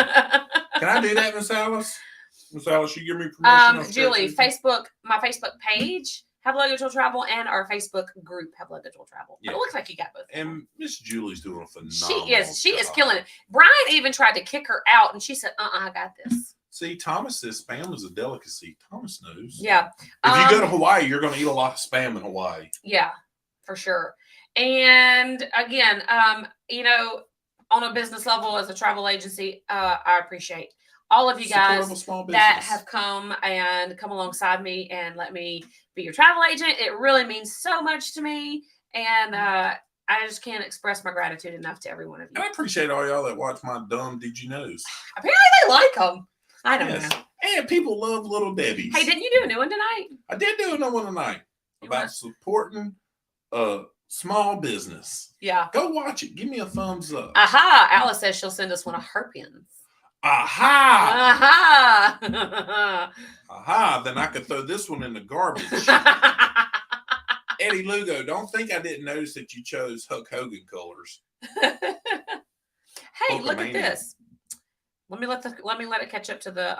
Speaker 1: Can I do that, Miss Alice? Miss Alice, you give me permission?
Speaker 2: Julie, my Facebook page, Have Luggage Will Travel, and our Facebook group, Have Luggage Will Travel. Yeah. It looks like you got both.
Speaker 1: And Miss Julie's doing a phenomenal
Speaker 2: She is killing it. Brian even tried to kick her out, and she said, I got this.
Speaker 1: See, Thomas says spam is a delicacy. Thomas knows.
Speaker 2: Yeah.
Speaker 1: If you go to Hawaii, you're going to eat a lot of spam in Hawaii.
Speaker 2: Yeah, for sure. And again, on a business level as a travel agency, I appreciate all of you guys that have come alongside me and let me be your travel agent. It really means so much to me. And I just can't express my gratitude enough to every one of you.
Speaker 1: And I appreciate all y'all that watch my dumb Did You Knows.
Speaker 2: Apparently they like them. I don't know.
Speaker 1: And people love Little Debbie's.
Speaker 2: Hey, didn't you do a new one tonight?
Speaker 1: I did do a new one tonight about supporting small business.
Speaker 2: Yeah.
Speaker 1: Go watch it. Give me a thumbs up.
Speaker 2: Aha. Alice says she'll send us one of her pins.
Speaker 1: Aha. Aha. Then I could throw this one in the garbage. Eddie Lugo, don't think I didn't notice that you chose Hulk Hogan colors.
Speaker 2: Hey, look at this. Let me let it catch up to the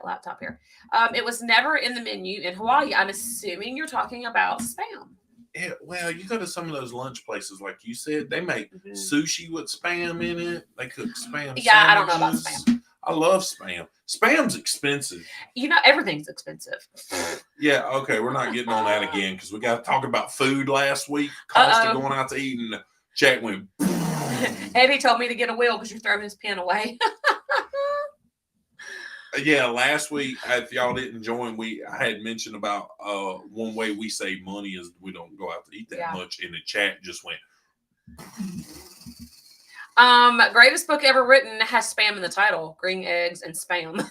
Speaker 2: laptop here. It was never in the menu in Hawaii. I'm assuming you're talking about spam.
Speaker 1: Yeah, well, you go to some of those lunch places, like you said, they make sushi with spam in it. They cook spam.
Speaker 2: Yeah, sandwiches. I don't know about spam.
Speaker 1: I love spam. Spam's expensive.
Speaker 2: Everything's expensive.
Speaker 1: Yeah, okay, we're not getting on that again, because we got to talk about food last week. Cost of going out to eat, and Jack went.
Speaker 2: Eddie told me to get a wheel because you're throwing his pen away.
Speaker 1: Yeah, last week, if y'all didn't join, I had mentioned about one way we save money is we don't go out to eat that much, and the chat just went.
Speaker 2: Greatest book ever written has spam in the title. Green eggs and spam.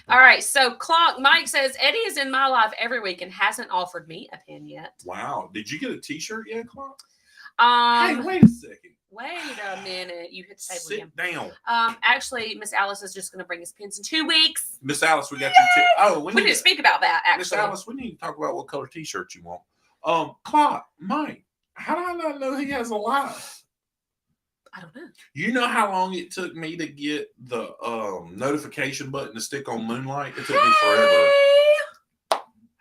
Speaker 2: All right, so Mike says, Eddie is in my life every week and hasn't offered me a pen yet.
Speaker 1: Wow. Did you get a t-shirt yet, Clock?
Speaker 2: Hey,
Speaker 1: wait a second.
Speaker 2: Wait a minute. You hit the table again.
Speaker 1: Sit down.
Speaker 2: Actually, Miss Alice is just going to bring us pins in 2 weeks.
Speaker 1: Miss Alice, we got you.
Speaker 2: We need to speak about that, actually.
Speaker 1: Miss Alice, we need to talk about what color t-shirt you want. Clock, Mike, how do I not know he has a life?
Speaker 2: I don't know.
Speaker 1: You know how long it took me to get the notification button to stick on Moonlight? It took me forever.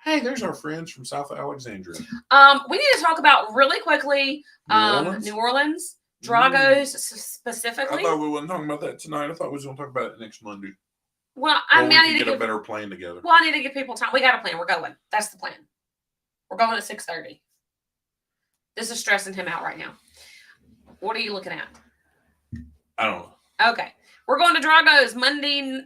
Speaker 1: Hey, there's our friends from South Alexandria.
Speaker 2: We need to talk about really quickly New Orleans, Dragos specifically.
Speaker 1: I thought we weren't talking about that tonight. I thought we was going to talk about it next Monday.
Speaker 2: Well, I need to
Speaker 1: get a better plan together.
Speaker 2: Well, I need to give people time. We got a plan. We're going. That's the plan. We're going at 6:30. This is stressing him out right now. What are you looking at?
Speaker 1: I don't know.
Speaker 2: Okay. We're going to Dragos Monday.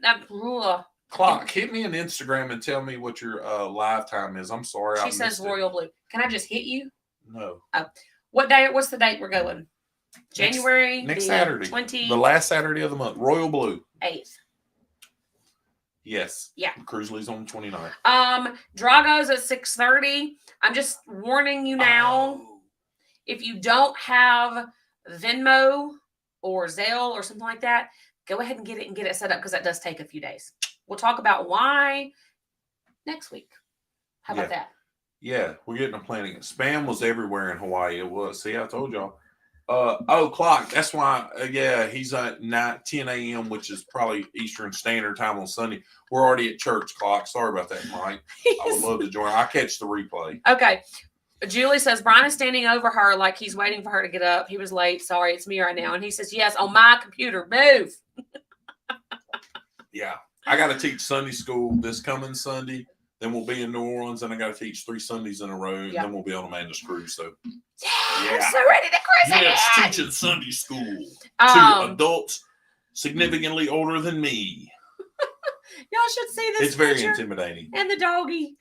Speaker 1: Clock, hit me on Instagram and tell me what your live time is. I'm sorry.
Speaker 2: She says Royal Blue. Can I just hit you?
Speaker 1: No.
Speaker 2: Oh. What day? What's the date we're going? January
Speaker 1: next Saturday.
Speaker 2: 20.
Speaker 1: The last Saturday of the month. Royal Blue.
Speaker 2: 8th.
Speaker 1: Yes.
Speaker 2: Yeah.
Speaker 1: Cruise leaves on the 29th.
Speaker 2: Dragos at 6:30. I'm just warning you now. Oh. If you don't have Venmo or Zelle or something like that, go ahead and get it set up, because that does take a few days. We'll talk about why next week. How about that?
Speaker 1: Yeah, we're getting a planning. Spam was everywhere in Hawaii. It was. See, I told y'all. Clock. That's why. Yeah, he's at 10 a.m., which is probably Eastern Standard Time on Sunday. We're already at church, Clock. Sorry about that, Mike. I would love to join. I'll catch the replay.
Speaker 2: Okay. Julie says Brian is standing over her like he's waiting for her to get up. He was late. Sorry, it's me right now. And he says, yes, on my computer. Move.
Speaker 1: Yeah. I got to teach Sunday school this coming Sunday. Then we'll be in New Orleans, and I got to teach 3 Sundays in a row, and then we'll be on Amanda's cruise. So,
Speaker 2: I'm so ready to cruise.
Speaker 1: Yes, teaching Sunday school to adults significantly older than me.
Speaker 2: Y'all should see this.
Speaker 1: It's very intimidating.
Speaker 2: And the doggy.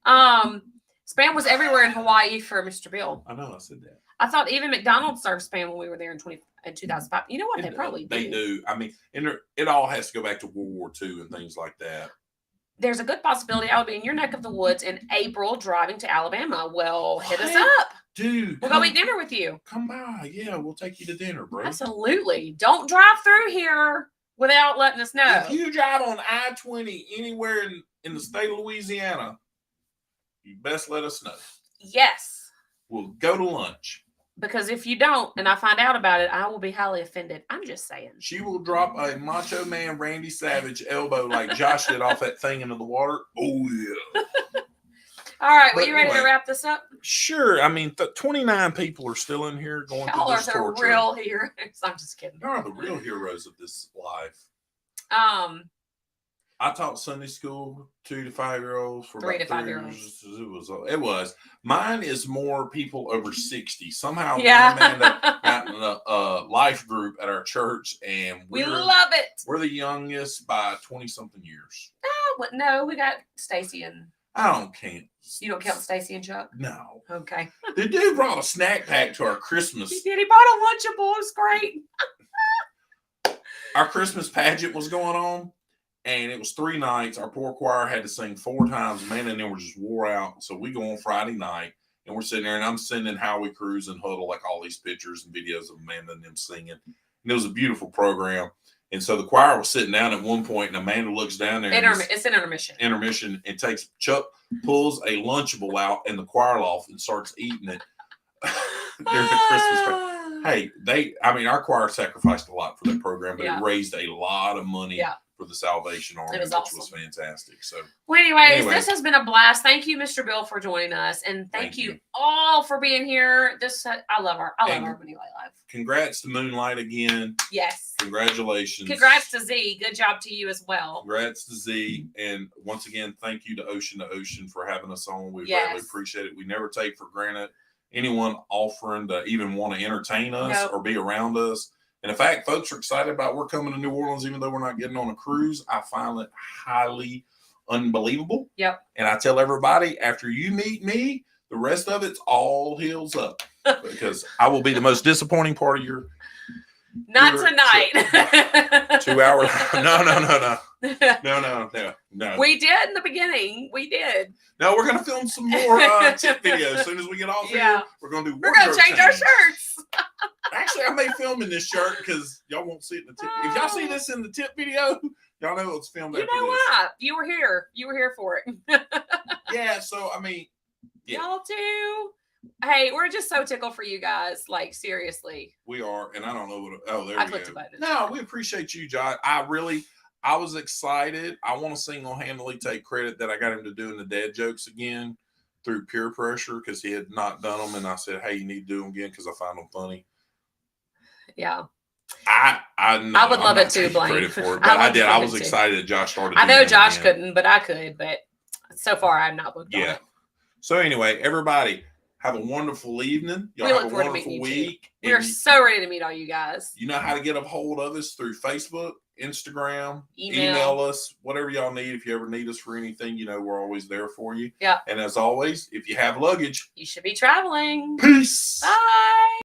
Speaker 2: Spam was everywhere in Hawaii for Mr. Bill.
Speaker 1: I know, I said that.
Speaker 2: I thought even McDonald's served spam when we were there in 2005. You know what? They probably do.
Speaker 1: They do. I mean, and it all has to go back to World War II and things like that.
Speaker 2: There's a good possibility I will be in your neck of the woods in April driving to Alabama. Well, hit us up.
Speaker 1: Dude.
Speaker 2: We'll go eat dinner with you.
Speaker 1: Come by. Yeah, we'll take you to dinner, bro.
Speaker 2: Absolutely. Don't drive through here without letting us know.
Speaker 1: If you drive on I-20 anywhere in the state of Louisiana, you best let us know.
Speaker 2: Yes.
Speaker 1: We'll go to lunch.
Speaker 2: Because if you don't, and I find out about it, I will be highly offended. I'm just saying.
Speaker 1: She will drop a Macho Man Randy Savage elbow like Josh did off that thing into the water. Oh, yeah.
Speaker 2: All right. Well, you ready to wrap this up?
Speaker 1: Sure. I mean, 29 people are still in here going through this torture.
Speaker 2: Y'all are the real heroes. I'm just kidding.
Speaker 1: Y'all are the real heroes of this life. I taught Sunday school 2 to 5-year-olds for
Speaker 2: 3 to
Speaker 1: about
Speaker 2: 5 year olds.
Speaker 1: It was. Mine is more people over 60. Somehow,
Speaker 2: Amanda
Speaker 1: got in a life group at our church, and
Speaker 2: we love it.
Speaker 1: We're the youngest by 20-something years.
Speaker 2: No, we got Stacy and.
Speaker 1: I don't count.
Speaker 2: You don't count Stacy and Chuck?
Speaker 1: No.
Speaker 2: Okay.
Speaker 1: The dude brought a snack pack to our Christmas.
Speaker 2: He did. He bought a Lunchable. It was great.
Speaker 1: Our Christmas pageant was going on. And it was 3 nights. Our poor choir had to sing 4 times. Amanda and them were just wore out. So we go on Friday night, and we're sitting there, and I'm sending Howie Cruz and Huddle like all these pictures and videos of Amanda and them singing. And it was a beautiful program. And so the choir was sitting down at one point, and Amanda looks down there.
Speaker 2: It's an intermission.
Speaker 1: Intermission, and Chuck pulls a Lunchable out in the choir loft and starts eating it during the Christmas party. Hey, our choir sacrificed a lot for that program, but it raised a lot of money. For the Salvation Army, which was fantastic. So,
Speaker 2: well, anyways, this has been a blast. Thank you, Mr. Bill, for joining us, and thank you all for being here. I love our Money Life.
Speaker 1: Congrats to Moonlight again.
Speaker 2: Yes.
Speaker 1: Congratulations.
Speaker 2: Congrats to Z. Good job to you as well.
Speaker 1: Congrats to Z, and once again, thank you to Ocean for having us on. We really appreciate it. We never take for granted anyone offering to even want to entertain us or be around us. And in fact, folks are excited about we're coming to New Orleans, even though we're not getting on a cruise. I find it highly unbelievable.
Speaker 2: Yep.
Speaker 1: And I tell everybody, after you meet me, the rest of it's all heels up. Because I will be the most disappointing part of your
Speaker 2: Not tonight.
Speaker 1: 2 hours. No. We
Speaker 2: did in the beginning. We did.
Speaker 1: No, we're going to film some more tip videos. As soon as we get off here, we're going to do.
Speaker 2: We're going to change our shirts.
Speaker 1: Actually, I may film in this shirt because y'all won't see it in the tip. If y'all see this in the tip video, y'all know it's filmed.
Speaker 2: You know what? You were here. You were here for it.
Speaker 1: Yeah. So I mean,
Speaker 2: y'all too. Hey, we're just so tickled for you guys. Like, seriously.
Speaker 1: We are. And I don't know what. Oh, there we go. No, we appreciate you, Josh. I was excited. I want to single-handedly take credit that I got him to doing the dad jokes again through peer pressure because he had not done them. And I said, hey, you need to do them again because I find them funny.
Speaker 2: Yeah.
Speaker 1: I
Speaker 2: would love it too, Blaine.
Speaker 1: Credit for it, but I did. I was excited that Josh started.
Speaker 2: I know Josh couldn't, but I could. But so far, I'm not booked on it.
Speaker 1: So anyway, everybody, have a wonderful evening. Y'all have a wonderful week.
Speaker 2: We are so ready to meet all you guys.
Speaker 1: You know how to get a hold of us through Facebook, Instagram, email us, whatever y'all need. If you ever need us for anything, you know we're always there for you.
Speaker 2: Yeah.
Speaker 1: And as always, if you have luggage,
Speaker 2: you should be traveling.
Speaker 1: Peace.
Speaker 2: Bye.